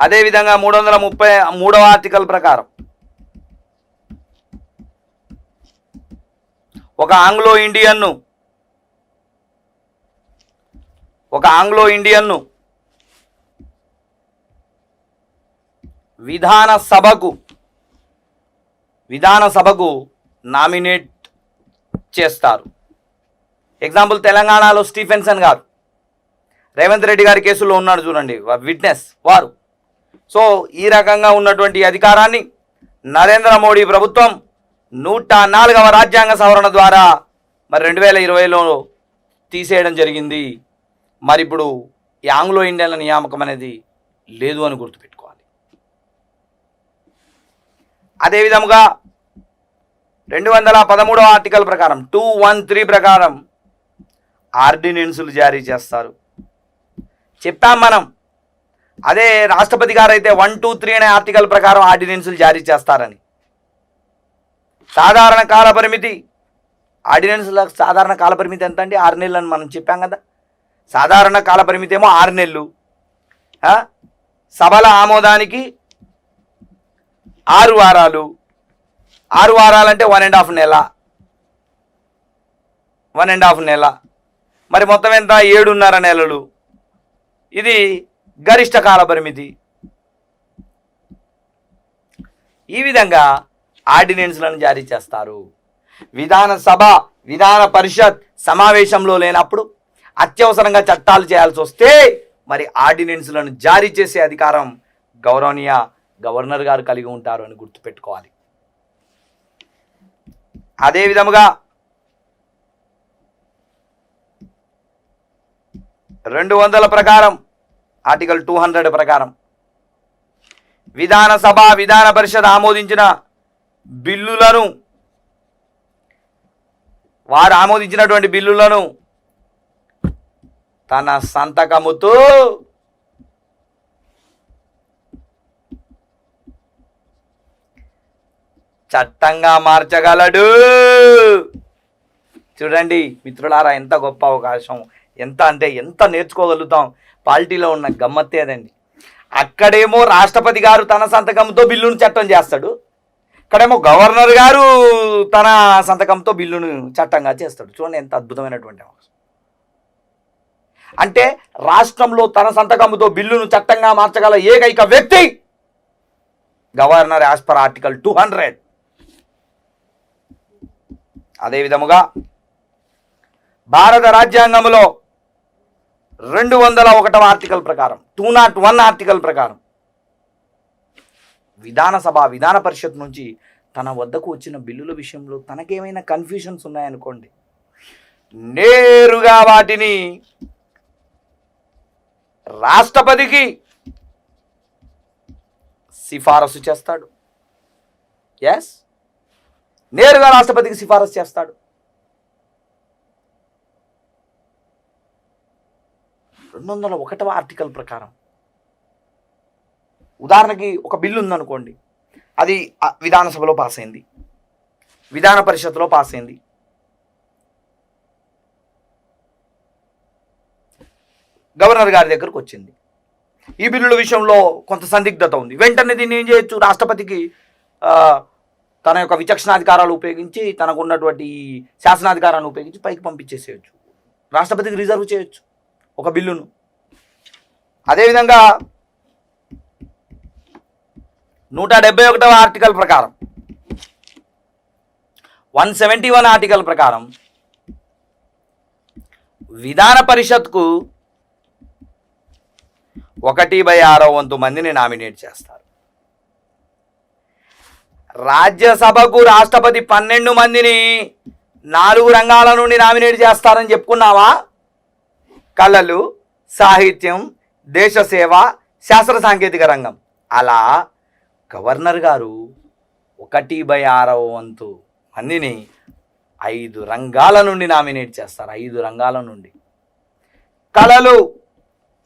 అదేవిధంగా 333వ ఆర్టికల్ ప్రకారం ఒక ఆంగ్లో ఇండియన్ను విధానసభకు నామినేట్ చేస్తారు. ఎగ్జాంపుల్, తెలంగాణలో స్టీఫెన్సన్ గారు రేవంత్ రెడ్డి గారి కేసులో ఉన్నాడు చూడండి, విట్నెస్ వారు. సో ఈ రకంగా ఉన్నటువంటి అధికారాన్ని నరేంద్ర మోడీ ప్రభుత్వం 104వ రాజ్యాంగ సవరణ ద్వారా మరి 2020లో తీసేయడం జరిగింది. మరి ఇప్పుడు ఈ ఆంగ్లో ఇండియన్ల నియామకం అనేది లేదు అని గుర్తుపెట్టుకోవాలి. అదేవిధంగా 213వ ఆర్టికల్ ప్రకారం 213 ప్రకారం ఆర్డినెన్సులు జారీ చేస్తారు. చెప్పాం మనం. అదే రాష్ట్రపతి గారు అయితే 123 అనే ఆర్టికల్ ప్రకారం ఆర్డినెన్సులు జారీ చేస్తారని. సాధారణ కాలపరిమితి, ఆర్డినెన్సులకు సాధారణ కాలపరిమితి ఎంత అండి? 6 నెలలు అని మనం చెప్పాం కదా. సాధారణ కాలపరిమితి ఏమో 6 నెలలు, సభల ఆమోదానికి 6 వారాలు. 6 వారాలంటే 1.5 నెల. 1.5 నెల. మరి మొత్తం ఎంత? 7.5 నెలలు. ఇది గరిష్ట కాల పరిమితి. ఈ విధంగా ఆర్డినెన్స్లను జారీ చేస్తారు. విధాన పరిషత్ సమావేశంలో లేనప్పుడు అత్యవసరంగా చట్టాలు చేయాల్సి వస్తే మరి ఆర్డినెన్స్లను జారీ చేసే అధికారం గౌరవనీయ గవర్నర్ గారు కలిగి ఉంటారు అని గుర్తుపెట్టుకోవాలి. అదే విధముగా 200 ప్రకారం, ఆర్టికల్ 200 ప్రకారం విధాన పరిషత్ ఆమోదించిన బిల్లులను వారు ఆమోదించినటువంటి బిల్లులను తన సంతకముతో చట్టంగా మార్చగలడు. చూడండి మిత్రులారా, ఎంత గొప్ప అవకాశం, ఎంత నేర్చుకోగలుగుతాం. పాలిటీలో ఉన్న గమ్మత్తే అదండి. అక్కడేమో రాష్ట్రపతి గారు తన సంతకంతో బిల్లును చట్టం చేస్తాడు, ఇక్కడేమో గవర్నర్ గారు తన సంతకంతో బిల్లును చట్టంగా చేస్తాడు. చూడండి ఎంత అద్భుతమైనటువంటి అవకాశం. అంటే రాష్ట్రంలో తన సంతకంతో బిల్లును చట్టంగా మార్చగల ఏకైక వ్యక్తి గవర్నర్ యాజ్ పర్ ఆర్టికల్ 200. అదే విధముగా భారత రాజ్యాంగంలో 201వ ఆర్టికల్ ప్రకారం 201 ఆర్టికల్ ప్రకారం విధాన పరిషత్ నుంచి తన వద్దకు వచ్చిన బిల్లుల విషయంలో తనకేమైనా కన్ఫ్యూషన్స్ ఉన్నాయనుకోండి, నేరుగా వాటిని రాష్ట్రపతికి సిఫారసు చేస్తాడు. ఎస్, నేరుగా రాష్ట్రపతికి సిఫారసు చేస్తాడు. 201వ ఆర్టికల్ ప్రకారం ఉదాహరణకి ఒక బిల్లు ఉందనుకోండి, అది విధానసభలో పాస్ అయింది, విధాన పరిషత్లో పాస్ అయింది, గవర్నర్ గారి దగ్గరకు వచ్చింది. ఈ బిల్లుల విషయంలో కొంత సందిగ్ధత ఉంది. వెంటనే దీన్ని ఏం చేయొచ్చు, రాష్ట్రపతికి తన యొక్క విచక్షణాధికారాలు ఉపయోగించి, తనకు ఉన్నటువంటి శాసనాధికారాన్ని ఉపయోగించి పైకి పంపించేసేయచ్చు, రాష్ట్రపతికి రిజర్వ్ చేయొచ్చు ఒక బిల్లును. అదేవిధంగా 171వ ఆర్టికల్ ప్రకారం 171 ఆర్టికల్ ప్రకారం విధాన పరిషత్కు 1/6 మందిని నామినేట్ చేస్తారు. రాజ్యసభకు రాష్ట్రపతి 12 మందిని 4 రంగాల నుండి నామినేట్ చేస్తారని చెప్పుకున్నావా? కళలు, సాహిత్యం, దేశ సేవ, శాస్త్ర సాంకేతిక రంగం. అలా గవర్నర్ గారు 1/6 మందిని 5 రంగాల నుండి నామినేట్ చేస్తారు. 5 రంగాల నుండి కళలు,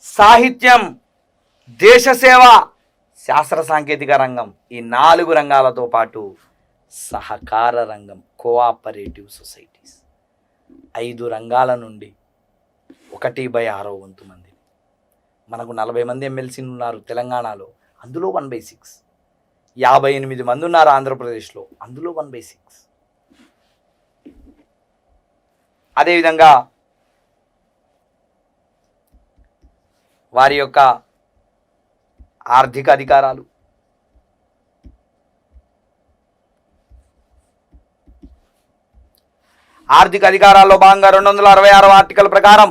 సాహిత్యం, దేశ సేవ, శాస్త్ర సాంకేతిక రంగం, ఈ 4 రంగాలతో పాటు సహకార రంగం, కోఆపరేటివ్ సొసైటీస్, 5 రంగాల నుండి 1/6 మంది. మనకు 40 మంది ఎమ్మెల్సీలు ఉన్నారు తెలంగాణలో, అందులో 1/6. 58 మంది ఉన్నారు ఆంధ్రప్రదేశ్లో, అందులో 1/6. అదేవిధంగా వారి యొక్క ఆర్థిక అధికారాలు, ఆర్థిక అధికారాల్లో భాగంగా 266వ ఆర్టికల్ ప్రకారం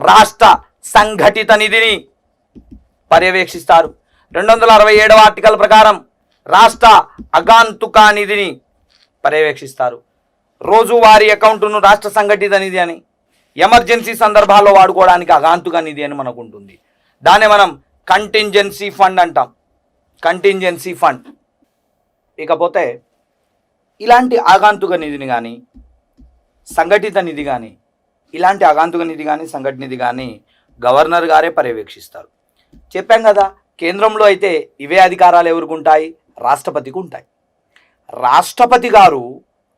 రాష్ట్ర సంఘటిత నిధిని పర్యవేక్షిస్తారు. 267వ ఆర్టికల్ ప్రకారం రాష్ట్ర అగాంతుక నిధిని పర్యవేక్షిస్తారు. రోజువారీ అకౌంటును రాష్ట్ర సంఘటిత నిధి అని, ఎమర్జెన్సీ సందర్భాల్లో వాడుకోవడానికి అగాంతుక నిధి అని మనకు ఉంటుంది. దాన్ని మనం కంటింజెన్సీ ఫండ్ అంటాం, కంటింజెన్సీ ఫండ్. ఇకపోతే ఇలాంటి ఆగాంతుక నిధిని కానీ, సంఘటిత నిధి కానీ, ఇలాంటి ఆగాంతుక నిధి కానీ, సంఘటిత నిధి కానీ గవర్నర్ గారే పర్యవేక్షిస్తారు. చెప్పాం కదా, కేంద్రంలో అయితే ఇవే అధికారాలు ఎవరికి ఉంటాయి? రాష్ట్రపతికి ఉంటాయి. రాష్ట్రపతి గారు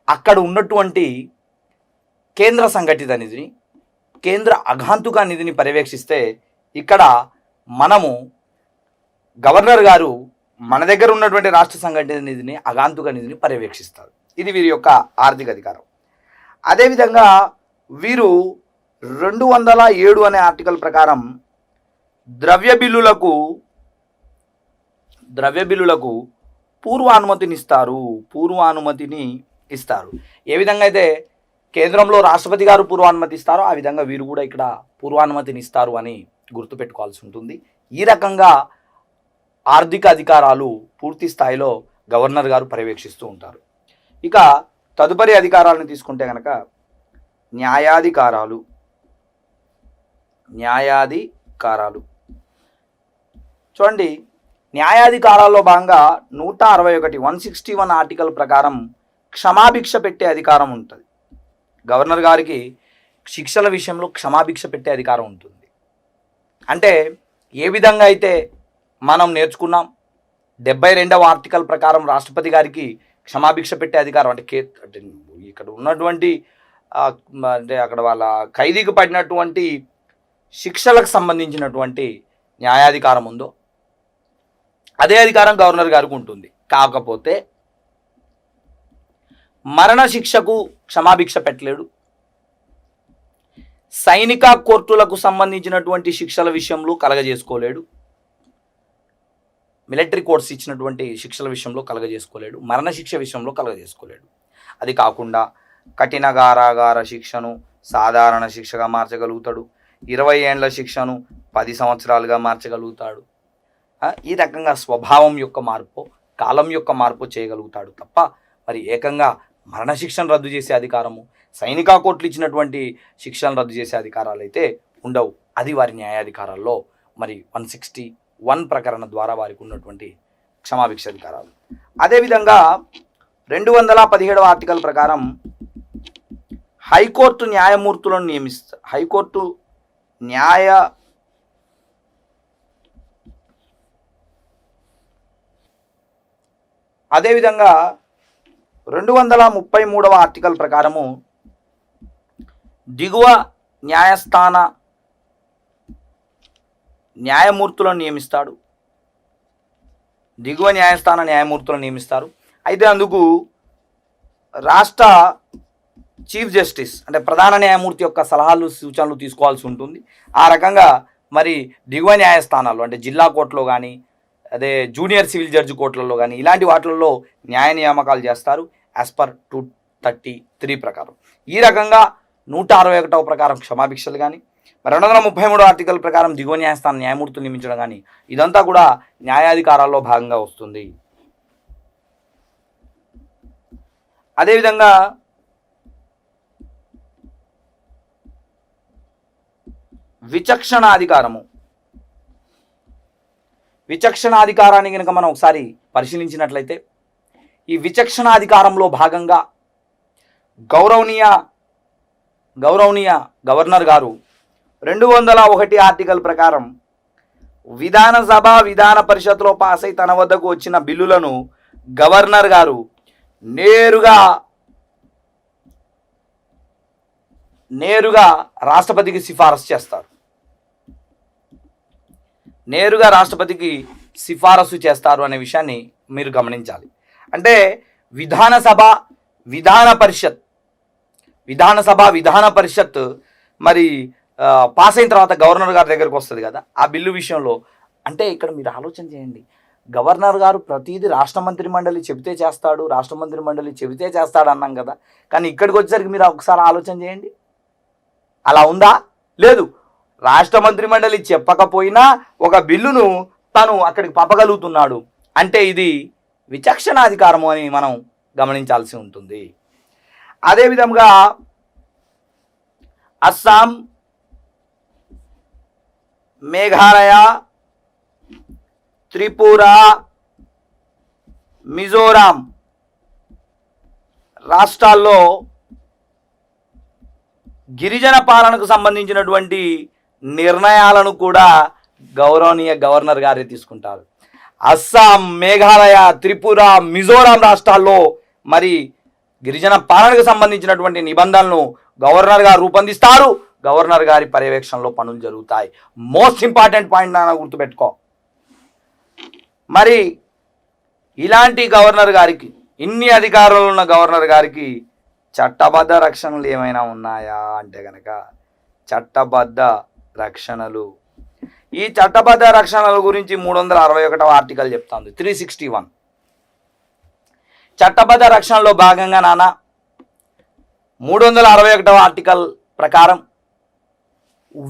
అక్కడ ఉన్నటువంటి కేంద్ర సంఘటిత నిధిని, కేంద్ర అగాంతుక నిధిని పర్యవేక్షిస్తే, ఇక్కడ మనము గవర్నర్ గారు మన దగ్గర ఉన్నటువంటి రాష్ట్ర సంఘటిత నిధిని, అగాంతుక నిధిని పర్యవేక్షిస్తారు. ఇది వీరి యొక్క ఆర్థిక అధికారం. అదేవిధంగా వీరు 207 అనే ఆర్టికల్ ప్రకారం ద్రవ్య బిల్లులకు పూర్వానుమతిని ఇస్తారు. ఏ విధంగా అయితే కేంద్రంలో రాష్ట్రపతి గారు పూర్వానుమతి ఇస్తారో, ఆ విధంగా వీరు కూడా ఇక్కడ పూర్వానుమతిని ఇస్తారు అని గుర్తుపెట్టుకోవాల్సి ఉంటుంది. ఈ రకంగా ఆర్థిక అధికారాలు పూర్తి స్థాయిలో గవర్నర్ గారు పర్యవేక్షిస్తూ ఉంటారు. ఇక తదుపరి అధికారాలను తీసుకుంటే కనుక న్యాయాధికారాలు. చూడండి, న్యాయాధికారాల్లో భాగంగా 161 ఆర్టికల్ ప్రకారం క్షమాభిక్ష పెట్టే అధికారం ఉంటుంది. గవర్నర్ గారికి శిక్షల విషయంలో క్షమాభిక్ష పెట్టే అధికారం ఉంటుంది. అంటే ఏ విధంగా అయితే మనం నేర్చుకున్నాం 72వ ఆర్టికల్ ప్రకారం రాష్ట్రపతి గారికి క్షమాభిక్ష పెట్టే అధికారం అంటే ఇక్కడ ఉన్నటువంటి అంటే అక్కడ వాళ్ళ ఖైదీకి పడినటువంటి శిక్షలకు సంబంధించినటువంటి న్యాయాధికారం ఉందో అదే అధికారం గవర్నర్ గారికి ఉంటుంది. కాకపోతే మరణ శిక్షకు క్షమాభిక్ష పెట్టలేడు. సైనిక కోర్టులకు సంబంధించినటువంటి శిక్షల విషయంలో కలగజేసుకోలేడు. మిలిటరీ కోర్ట్స్ ఇచ్చినటువంటి శిక్షల విషయంలో కలగజేసుకోలేడు. మరణ శిక్ష విషయంలో కలగజేసుకోలేడు. అది కాకుండా కఠిన కారాగార శిక్షను సాధారణ శిక్షగా మార్చగలుగుతాడు. 20 ఏండ్ల శిక్షను 10 సంవత్సరాలుగా మార్చగలుగుతాడు. ఈ రకంగా స్వభావం యొక్క మార్పు, కాలం యొక్క మార్పు చేయగలుగుతాడు తప్ప మరి ఏకంగా మరణశిక్షను రద్దు చేసే అధికారము, సైనిక కోర్టులు ఇచ్చినటువంటి శిక్షలను రద్దు చేసే అధికారాలు అయితే ఉండవు. అది వారి న్యాయాధికారాల్లో మరి 161 ప్రకరణ ద్వారా వారికి ఉన్నటువంటి క్షమాభిక్ష అధికారాలు. అదేవిధంగా 217వ ఆర్టికల్ ప్రకారం హైకోర్టు న్యాయమూర్తులను నియమిస్తారు. హైకోర్టు అదేవిధంగా 233వ ఆర్టికల్ ప్రకారము దిగువ న్యాయస్థాన న్యాయమూర్తులను నియమిస్తాడు. దిగువ న్యాయస్థాన న్యాయమూర్తులను నియమిస్తారు. అయితే అందుకు రాష్ట్ర చీఫ్ జస్టిస్ అంటే ప్రధాన న్యాయమూర్తి యొక్క సలహాలు సూచనలు తీసుకోవాల్సి ఉంటుంది. ఆ రకంగా మరి దిగువ న్యాయస్థానాల్లో అంటే జిల్లా కోర్టులో కానీ అదే జూనియర్ సివిల్ జడ్జి కోర్టులలో కానీ ఇలాంటి వాటిల్లో న్యాయ నియామకాలు చేస్తారు యాజ్ పర్ 233 ప్రకారం. ఈ రకంగా 161వ ప్రకారం క్షమాభిక్షలు కానీ 233వ ఆర్టికల్ ప్రకారం దిగువ న్యాయస్థానం న్యాయమూర్తులు నియమించడం కానీ ఇదంతా కూడా న్యాయాధికారాల్లో భాగంగా వస్తుంది. అదేవిధంగా విచక్షణాధికారాన్ని కనుక మనం ఒకసారి పరిశీలించినట్లయితే ఈ విచక్షణాధికారంలో భాగంగా గౌరవనీయ గవర్నర్ గారు 201 ఆర్టికల్ ప్రకారం విధానసభ విధాన పరిషత్లో పాస్ అయి తన వద్దకు వచ్చిన బిల్లులను గవర్నర్ గారు నేరుగా రాష్ట్రపతికి సిఫారసు చేస్తారు. నేరుగా రాష్ట్రపతికి సిఫారసు చేస్తారు అనే విషయాన్ని మీరు గమనించాలి. అంటే విధానసభ విధాన పరిషత్ మరి పాస్ అయిన తర్వాత గవర్నర్ గారి దగ్గరకు వస్తుంది కదా ఆ బిల్లు విషయంలో. అంటే ఇక్కడ మీరు ఆలోచన చేయండి, గవర్నర్ గారు ప్రతిదీ రాష్ట్ర మంత్రి మండలి చెబితే చేస్తాడు, రాష్ట్ర మంత్రి మండలి చెబితే చేస్తాడు అన్నాం కదా. కానీ ఇక్కడికి వచ్చేసరికి మీరు ఒకసారి ఆలోచన చేయండి, అలా ఉందా? లేదు. రాష్ట్ర మంత్రి మండలి చెప్పకపోయినా ఒక బిల్లును తను అక్కడికి పంపగలుగుతున్నాడు. అంటే ఇది విచక్షణాధికారము అని మనం గమనించాల్సి ఉంటుంది. అదేవిధంగా అస్సాం, మేఘాలయ, త్రిపుర, మిజోరాం రాష్ట్రాల్లో గిరిజన పాలనకు సంబంధించినటువంటి నిర్ణయాలను కూడా గౌరవనీయ గవర్నర్ గారే తీసుకుంటారు. అస్సాం, మేఘాలయ, త్రిపుర, మిజోరాం రాష్ట్రాల్లో మరి గిరిజన పాలనకు సంబంధించినటువంటి నిబంధనలను గవర్నర్ గారు రూపొందిస్తారు. గవర్నర్ గారి పర్యవేక్షణలో పనులు జరుగుతాయి. మోస్ట్ ఇంపార్టెంట్ పాయింట్ నాన్న గుర్తుపెట్టుకో. మరి ఇలాంటి గవర్నర్ గారికి, ఇన్ని అధికారులు ఉన్న గవర్నర్ గారికి చట్టబద్ధ రక్షణలు ఏమైనా ఉన్నాయా అంటే కనుక చట్టబద్ధ రక్షణలు, ఈ చట్టబద్ధ రక్షణల గురించి 361వ ఆర్టికల్ చెప్తాంది. 361 చట్టబద్ధ రక్షణలో భాగంగా నాన్న 361వ ఆర్టికల్ ప్రకారం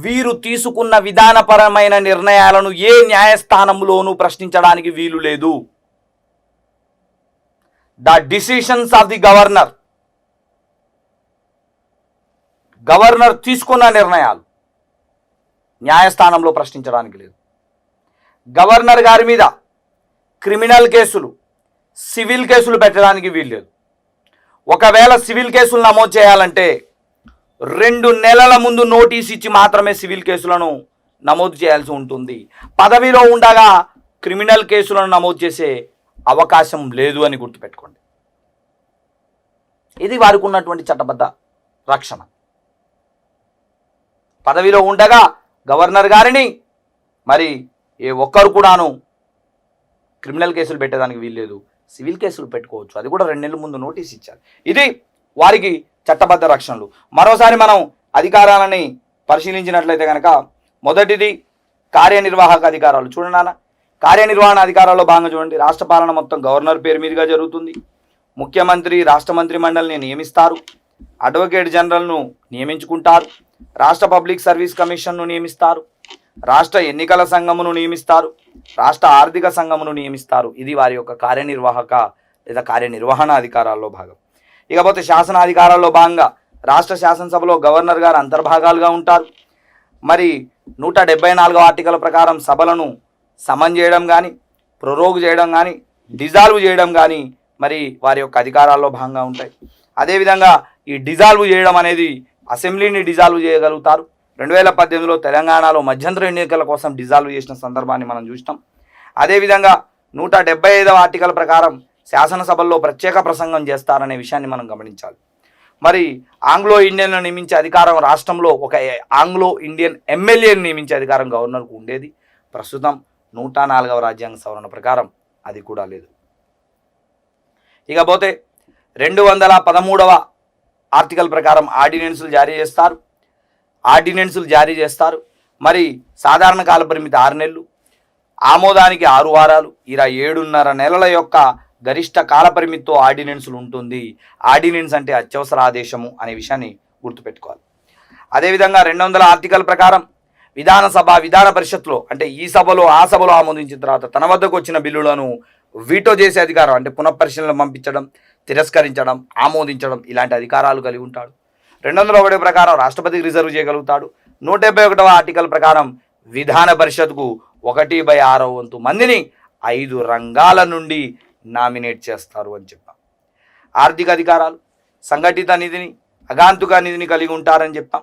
వీరు తీసుకున్న విధానపరమైన నిర్ణయాలను ఏ న్యాయస్థానంలోనూ ప్రశ్నించడానికి వీలు లేదు. The decisions of the governor తీసుకున్న నిర్ణయాలు న్యాయస్థానంలో ప్రశ్నించడానికి లేదు. గవర్నర్ గారి మీద క్రిమినల్ కేసులు, సివిల్ కేసులు పెట్టడానికి వీల్లేదు. ఒకవేళ సివిల్ కేసులు నమోదు చేయాలంటే 2 నెలల ముందు నోటీస్ ఇచ్చి మాత్రమే సివిల్ కేసులను నమోదు చేయాల్సి ఉంటుంది. పదవిలో ఉండగా క్రిమినల్ కేసులను నమోదు చేసే అవకాశం లేదు అని గుర్తుపెట్టుకోండి. ఇది వారికి ఉన్నటువంటి చట్టబద్ధ రక్షణ. పదవిలో ఉండగా గవర్నర్ గారిని మరి ఏ ఒక్కరు కూడాను క్రిమినల్ కేసులు పెట్టేదానికి వీల్లేదు, సివిల్ కేసులు పెట్టుకోవచ్చు. అది కూడా 2 నెలల ముందు నోటీస్ ఇచ్చారు. ఇది వారికి చట్టబద్ధ రక్షణలు. మరోసారి మనం అధికారాలని పరిశీలించినట్లయితే కనుక మొదటిది కార్యనిర్వాహక అధికారాలు. చూడండి నాన్న, కార్యనిర్వహణ అధికారాల్లో భాగంగా చూడండి, రాష్ట్ర పాలన మొత్తం గవర్నర్ పేరు మీదుగా జరుగుతుంది. ముఖ్యమంత్రి రాష్ట్ర మంత్రి మండలిని నియమిస్తారు. అడ్వకేట్ జనరల్ను నియమించుకుంటారు. రాష్ట్ర పబ్లిక్ సర్వీస్ కమిషన్ను నియమిస్తారు. రాష్ట్ర ఎన్నికల సంఘమును నియమిస్తారు. రాష్ట్ర ఆర్థిక సంఘమును నియమిస్తారు. ఇది వారి యొక్క కార్యనిర్వాహక లేదా కార్యనిర్వహణ అధికారాల్లో భాగం. ఇకపోతే శాసన అధికారాల్లో భాగంగా రాష్ట్ర శాసనసభలో గవర్నర్ గారు అంతర్భాగాలుగా ఉంటారు. మరి 174వ ఆర్టికల్ ప్రకారం సభలను సమన్ చేయడం కానీ, ప్రొరోగ్ చేయడం కానీ, డిజాల్వ్ చేయడం కానీ మరి వారి యొక్క అధికారాల్లో భాగంగా ఉంటాయి. అదేవిధంగా ఈ డిజాల్వ్ చేయడం అనేది అసెంబ్లీని డిజాల్వ్ చేయగలుగుతారు. 2018లో తెలంగాణలో మధ్యంతర ఎన్నికల కోసం డిజాల్వ్ చేసిన సందర్భాన్ని మనం చూస్తాం. అదేవిధంగా 175వ ఆర్టికల్ ప్రకారం శాసనసభల్లో ప్రత్యేక ప్రసంగం చేస్తారనే విషయాన్ని మనం గమనించాలి. మరి ఆంగ్లో ఇండియన్ను నియమించే అధికారం రాష్ట్రంలో ఒక ఆంగ్లో ఇండియన్ ఎమ్మెల్యేని నియమించే అధికారం గవర్నర్కు ఉండేది. ప్రస్తుతం 104వ రాజ్యాంగ సవరణ ప్రకారం అది కూడా లేదు. ఇకపోతే 213వ ఆర్టికల్ ప్రకారం ఆర్డినెన్సులు జారీ చేస్తారు. మరి సాధారణ కాల పరిమితి 6 నెలలు, ఆమోదానికి 6 వారాలు, ఇలా 7.5 నెలల యొక్క గరిష్ట కాల పరిమితితో ఆర్డినెన్సులు ఉంటుంది. ఆర్డినెన్స్ అంటే అత్యవసర ఆదేశము అనే విషయాన్ని గుర్తుపెట్టుకోవాలి. అదేవిధంగా 200 ఆర్టికల్ ప్రకారం విధాన పరిషత్లో అంటే ఈ సభలో ఆ సభలో ఆమోదించిన తర్వాత తన వద్దకు వచ్చిన బిల్లులను వీటో చేసే అధికారం అంటే పునఃపరిశీలన పంపించడం, తిరస్కరించడం, ఆమోదించడం ఇలాంటి అధికారాలు కలిగి ఉంటాడు. 201 ప్రకారం రాష్ట్రపతికి రిజర్వ్ చేయగలుగుతాడు. 171వ ఆర్టికల్ ప్రకారం విధాన పరిషత్కు 1/6 వంతు మందిని 5 రంగాల నుండి నామినేట్ చేస్తారు అని చెప్పాం. ఆర్థిక అధికారాలు సంఘటిత నిధిని, అగాంతుక నిధిని కలిగి ఉంటారని చెప్పాం.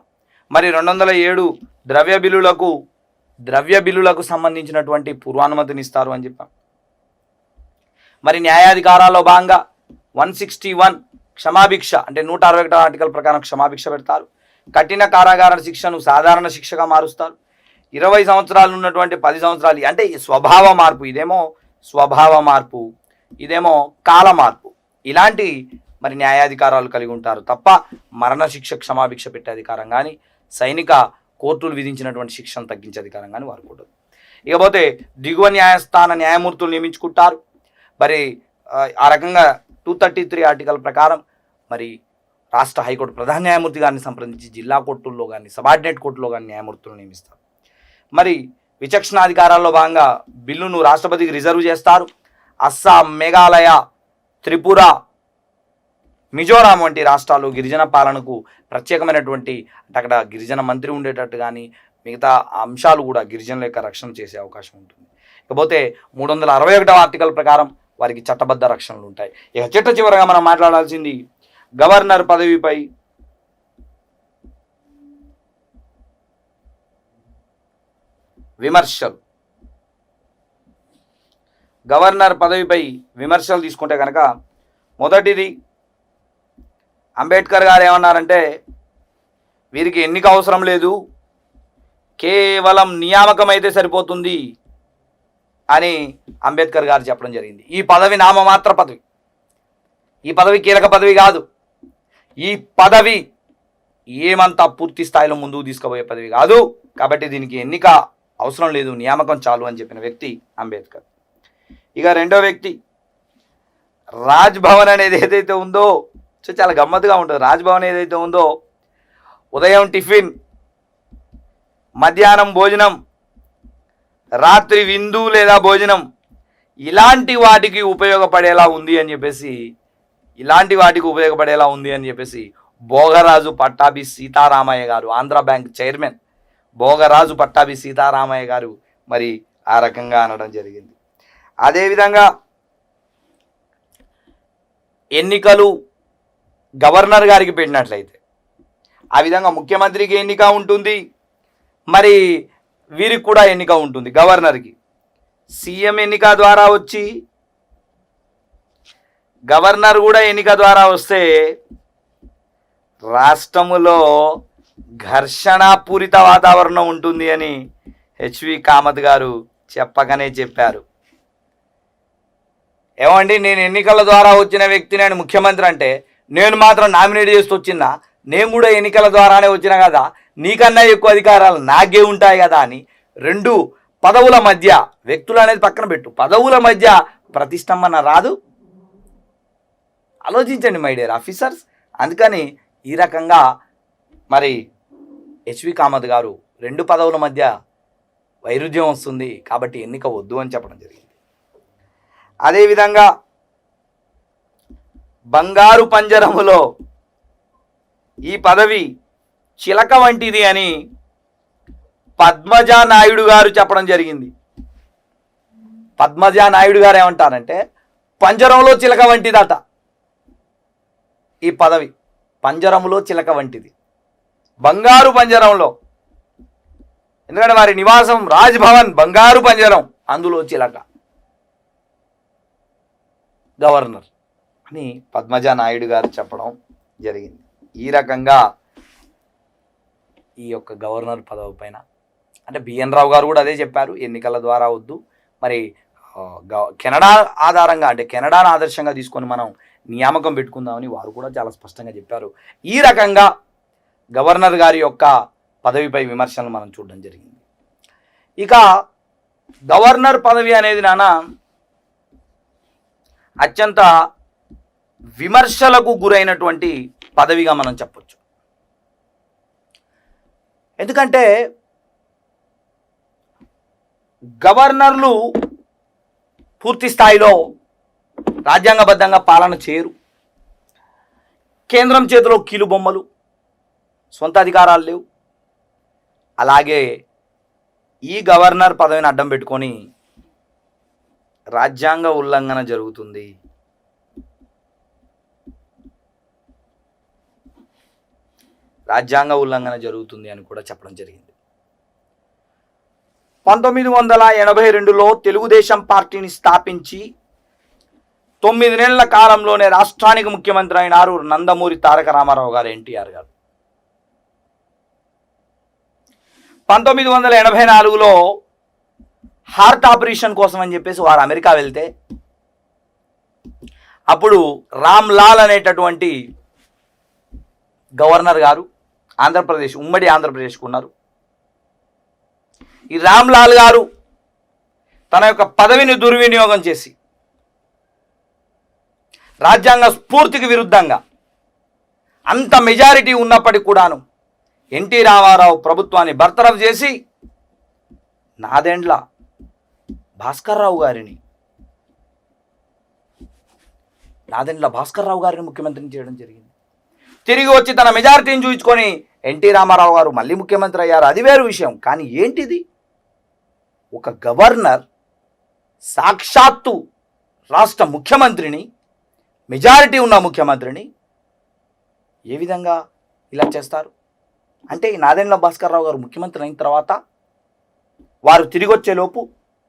మరి 207 ద్రవ్య బిల్లులకు సంబంధించినటువంటి పూర్వానుమతిని ఇస్తారు అని చెప్పాం. మరి న్యాయాధికారాల్లో భాగంగా 161 క్షమాభిక్ష అంటే 161 ఆర్టికల్ ప్రకారం క్షమాభిక్ష పెడతారు. కఠిన కారాగార శిక్షను సాధారణ శిక్షగా మారుస్తారు. 20 సంవత్సరాలు ఉన్నటువంటి 10 సంవత్సరాలు అంటే స్వభావ మార్పు, ఇదేమో స్వభావ మార్పు, ఇదేమో కాల మార్పు. ఇలాంటి మరి న్యాయాధికారాలు కలిగి ఉంటారు తప్ప మరణశిక్ష క్షమాభిక్ష పెట్టే అధికారం కానీ, సైనిక కోర్టులు విధించినటువంటి శిక్షను తగ్గించే అధికారం కానీ వారికి ఉండదు. ఇకపోతే దిగువ న్యాయస్థాన న్యాయమూర్తులు నియమించుకుంటారు. మరి ఆ రకంగా 233 ఆర్టికల్ ప్రకారం మరి రాష్ట్ర హైకోర్టు ప్రధాన న్యాయమూర్తి గారిని సంప్రదించి జిల్లా కోర్టుల్లో కానీ, సబార్డినేట్ కోర్టులో కానీ న్యాయమూర్తులను నియమిస్తారు. మరి విచక్షణాధికారాల్లో భాగంగా బిల్లును రాష్ట్రపతికి రిజర్వ్ చేస్తారు. అస్సాం, మేఘాలయ, త్రిపుర, మిజోరాం వంటి రాష్ట్రాలు గిరిజన పాలనకు ప్రత్యేకమైనటువంటి అంటే అక్కడ గిరిజన మంత్రి ఉండేటట్టు కానీ మిగతా అంశాలు కూడా గిరిజనుల యొక్క రక్షణ చేసే అవకాశం ఉంటుంది. ఇకపోతే 361వ ఆర్టికల్ ప్రకారం వారికి చట్టబద్ధ రక్షణలు ఉంటాయి. ఇక చిట్ట చివరగా మనం మాట్లాడాల్సింది గవర్నర్ పదవిపై విమర్శలు. గవర్నర్ పదవిపై విమర్శలు తీసుకుంటే కనుక మొదటిది అంబేద్కర్ గారు ఏమన్నారంటే వీరికి ఎన్నిక అవసరం లేదు, కేవలం నియామకం అయితే సరిపోతుంది అని అంబేద్కర్ గారు చెప్పడం జరిగింది. ఈ పదవి నామమాత్ర పదవి, ఈ పదవి కీలక పదవి కాదు. ఈ పదవి ఏమంతా పూర్తి స్థాయిలో ముందుకు తీసుకుపోయే పదవి కాదు. కాబట్టి దీనికి ఎన్నిక అవసరం లేదు, నియామకం చాలు అని చెప్పిన వ్యక్తి అంబేద్కర్. ఇక రెండో వ్యక్తి రాజ్భవన్ అనేది ఏదైతే ఉందో చాలా గమ్మత్తుగా ఉంటుంది. రాజ్భవన్ ఏదైతే ఉందో ఉదయం టిఫిన్, మధ్యాహ్నం భోజనం, రాత్రి విందు లేదా భోజనం ఇలాంటి వాటికి ఉపయోగపడేలా ఉంది అని చెప్పేసి భోగరాజు పట్టాభి సీతారామయ్య గారు, ఆంధ్ర బ్యాంక్ చైర్మన్ భోగరాజు పట్టాభి సీతారామయ్య గారు మరి ఆ రకంగా అనడం జరిగింది. అదేవిధంగా ఎన్నికలు గవర్నర్ గారికి పెట్టినట్లయితే ఆ విధంగా ముఖ్యమంత్రికి ఎన్నిక ఉంటుంది, మరి వీరికి కూడా ఎన్నిక ఉంటుంది. గవర్నర్కి సీఎం ఎన్నిక ద్వారా వచ్చి గవర్నర్ కూడా ఎన్నిక ద్వారా వస్తే రాష్ట్రములో ఘర్షణపూరిత వాతావరణం ఉంటుంది అని హెచ్వి కామత్ గారు చెప్పగానే చెప్పారు. ఏమండి, నేను ఎన్నికల ద్వారా వచ్చిన వ్యక్తిని అని ముఖ్యమంత్రి అంటే, నేను మాత్రం నామినేట్ చేస్తూ వచ్చిందా, నేను కూడా ఎన్నికల ద్వారానే వచ్చిన కదా, నీకన్నా ఎక్కువ అధికారాలు నాకే ఉంటాయి కదా అని రెండు పదవుల మధ్య, వ్యక్తులు అనేది పక్కన పెట్టు, పదవుల మధ్య ప్రతిష్టంభన రాదు. ఆలోచించండి మై డియర్ ఆఫీసర్స్. అందుకని ఈ రకంగా మరి హెచ్వి కామత్ గారు రెండు పదవుల మధ్య వైరుధ్యం వస్తుంది కాబట్టి ఎన్నిక వద్దు అని చెప్పడం జరిగింది. అదేవిధంగా బంగారు పంజరములో ఈ పదవి చిలక వంటిది అని పద్మజా నాయుడు గారు చెప్పడం జరిగింది. పద్మజా నాయుడు గారు ఏమంటారంటే, పంజరంలో చిలక వంటిదట ఈ పదవి, పంజరంలో చిలక వంటిది, బంగారు పంజరంలో. ఎందుకంటే వారి నివాసం రాజ్భవన్ బంగారు పంజరం, అందులో చిలక గవర్నర్ అని పద్మజా నాయుడు గారు చెప్పడం జరిగింది. ఈ రకంగా ఈ యొక్క గవర్నర్ పదవి పైన అంటే బిఎన్ రావు గారు కూడా అదే చెప్పారు, ఎన్నికల ద్వారా వద్దు, మరి కెనడా ఆధారంగా అంటే కెనడాను ఆదర్శంగా తీసుకొని మనం నియామకం పెట్టుకుందామని వారు కూడా చాలా స్పష్టంగా చెప్పారు. ఈ రకంగా గవర్నర్ గారి యొక్క పదవిపై విమర్శలు మనం చూడడం జరిగింది. ఇక గవర్నర్ పదవి అనేది నాన్న అత్యంత విమర్శలకు గురైనటువంటి పదవిగా మనం చెప్పొచ్చు. ఎందుకంటే గవర్నర్లు పూర్తి స్థాయిలో రాజ్యాంగబద్ధంగా పాలన చేయరు. కేంద్రం చేతిలో కీలుబొమ్మలు, సొంత అధికారాలు లేవు. అలాగే ఈ గవర్నర్ పదవిని అడ్డం పెట్టుకొని రాజ్యాంగ ఉల్లంఘన జరుగుతుంది. రాజ్యాంగ ఉల్లంఘన జరుగుతుంది అని కూడా చెప్పడం జరిగింది. 1982లో తెలుగుదేశం పార్టీని స్థాపించి 9 నెలల కాలంలోనే రాష్ట్రానికి ముఖ్యమంత్రి అయినారు నందమూరి తారక రామారావు గారు, ఎన్టీఆర్ గారు. 1984లో హార్ట్ ఆపరేషన్ కోసం అని చెప్పేసి వారు అమెరికా వెళ్తే అప్పుడు రామ్ లాల్ అనేటటువంటి గవర్నర్ గారు ఆంధ్రప్రదేశ్, ఉమ్మడి ఆంధ్రప్రదేశ్కు ఉన్నారు. ఈ రామ్ లాల్ గారు తన యొక్క పదవిని దుర్వినియోగం చేసి రాజ్యాంగ స్ఫూర్తికి విరుద్ధంగా అంత మెజారిటీ ఉన్నప్పటికీ కూడాను ఎన్టీ రామారావు ప్రభుత్వాన్ని బర్తరఫ్ చేసి నాదెండ్ల భాస్కర్ రావు గారిని ముఖ్యమంత్రిని చేయడం జరిగింది. తిరిగి వచ్చి తన మెజారిటీని చూపించుకొని ఎన్టీ రామారావు గారు మళ్ళీ ముఖ్యమంత్రి అయ్యారు. అది వేరు విషయం. కానీ ఏంటిది, ఒక గవర్నర్ సాక్షాత్తు రాష్ట్ర ముఖ్యమంత్రిని, మెజారిటీ ఉన్న ముఖ్యమంత్రిని ఏ విధంగా ఇలా చేస్తారు? అంటే ఈ నాదెండ్ల భాస్కర్ రావు గారు ముఖ్యమంత్రి అయిన తర్వాత వారు తిరిగి వచ్చేలోపు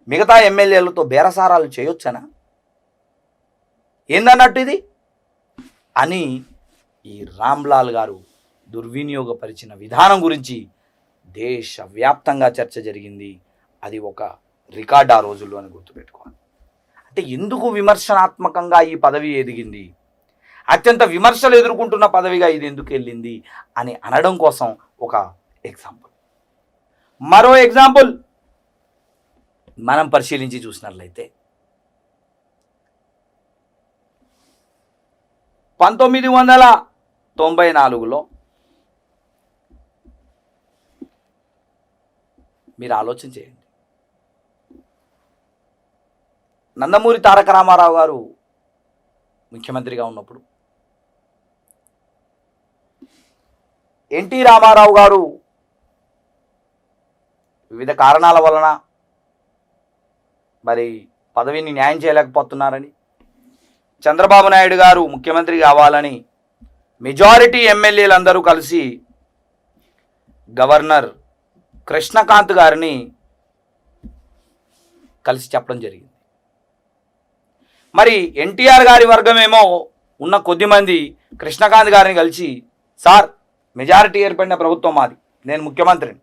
మిగతా ఎమ్మెల్యేలతో బేరసారాలు చేయొచ్చనా? ఏందన్నట్టు ఇది అని ఈ రామ్లాల్ గారు దుర్వినియోగపరిచిన విధానం గురించి దేశవ్యాప్తంగా చర్చ జరిగింది. అది ఒక రికార్డ్ ఆ రోజుల్లో అని గుర్తుపెట్టుకోవాలి. అంటే ఎందుకు విమర్శనాత్మకంగా ఈ పదవి ఎదిగింది, అత్యంత విమర్శలు ఎదుర్కొంటున్న పదవిగా ఇది ఎందుకు వెళ్ళింది అని అనడం కోసం ఒక ఎగ్జాంపుల్. మరో ఎగ్జాంపుల్ మనం పరిశీలించి చూసినట్లయితే 1994లో మీరు ఆలోచన చేయండి, నందమూరి తారక రామారావు గారు ముఖ్యమంత్రిగా ఉన్నప్పుడు ఎన్టీ రామారావు గారు వివిధ కారణాల వలన మరి పదవిని న్యాయం చేయలేకపోతున్నారని, చంద్రబాబు నాయుడు గారు ముఖ్యమంత్రి కావాలని మెజారిటీ ఎమ్మెల్యేలందరూ కలిసి గవర్నర్ కృష్ణకాంత్ గారిని కలిసి చెప్పడం జరిగింది. మరి ఎన్టీఆర్ గారి వర్గమేమో ఉన్న కొద్దిమంది కృష్ణకాంత్ గారిని కలిసి, సార్ మెజారిటీ ఏర్పడిన ప్రభుత్వం మాది, నేను ముఖ్యమంత్రిని,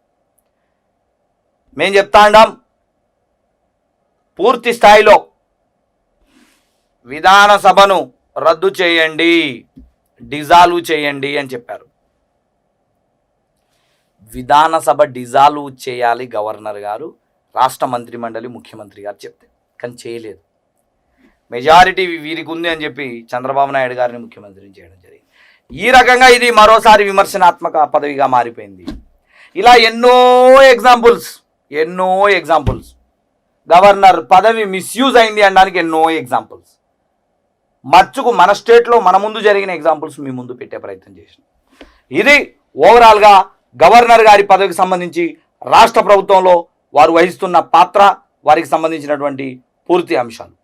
మేం చెప్తా ఉన్నాం పూర్తి స్థాయిలో విధానసభను రద్దు చేయండి, డిజాల్వ్ చేయండి అని చెప్పారు. విధానసభ డిజాల్వ్ చేయాలి గవర్నర్ గారు, రాష్ట్ర మంత్రిమండలి ముఖ్యమంత్రి గారు చెప్తే, కానీ చేయలేదు. మెజారిటీ వీరికి ఉంది అని చెప్పి చంద్రబాబు నాయుడు గారిని ముఖ్యమంత్రిని చేయడం జరిగింది. ఈ రకంగా ఇది మరోసారి విమర్శనాత్మక పదవిగా మారిపోయింది. ఇలా ఎన్నో ఎగ్జాంపుల్స్ గవర్నర్ పదవి మిస్యూజ్ అయింది అనడానికి ఎన్నో ఎగ్జాంపుల్స్ మచ్చుకు మన స్టేట్లో మన ముందు జరిగిన ఎగ్జాంపుల్స్ మీ ముందు పెట్టే ప్రయత్నం చేసినాం. ఇది ఓవరాల్గా గవర్నర్ గారి పదవికి సంబంధించి రాష్ట్ర ప్రభుత్వంలో వారు వహిస్తున్న పాత్ర, వారికి సంబంధించినటువంటి పూర్తి అంశాలు.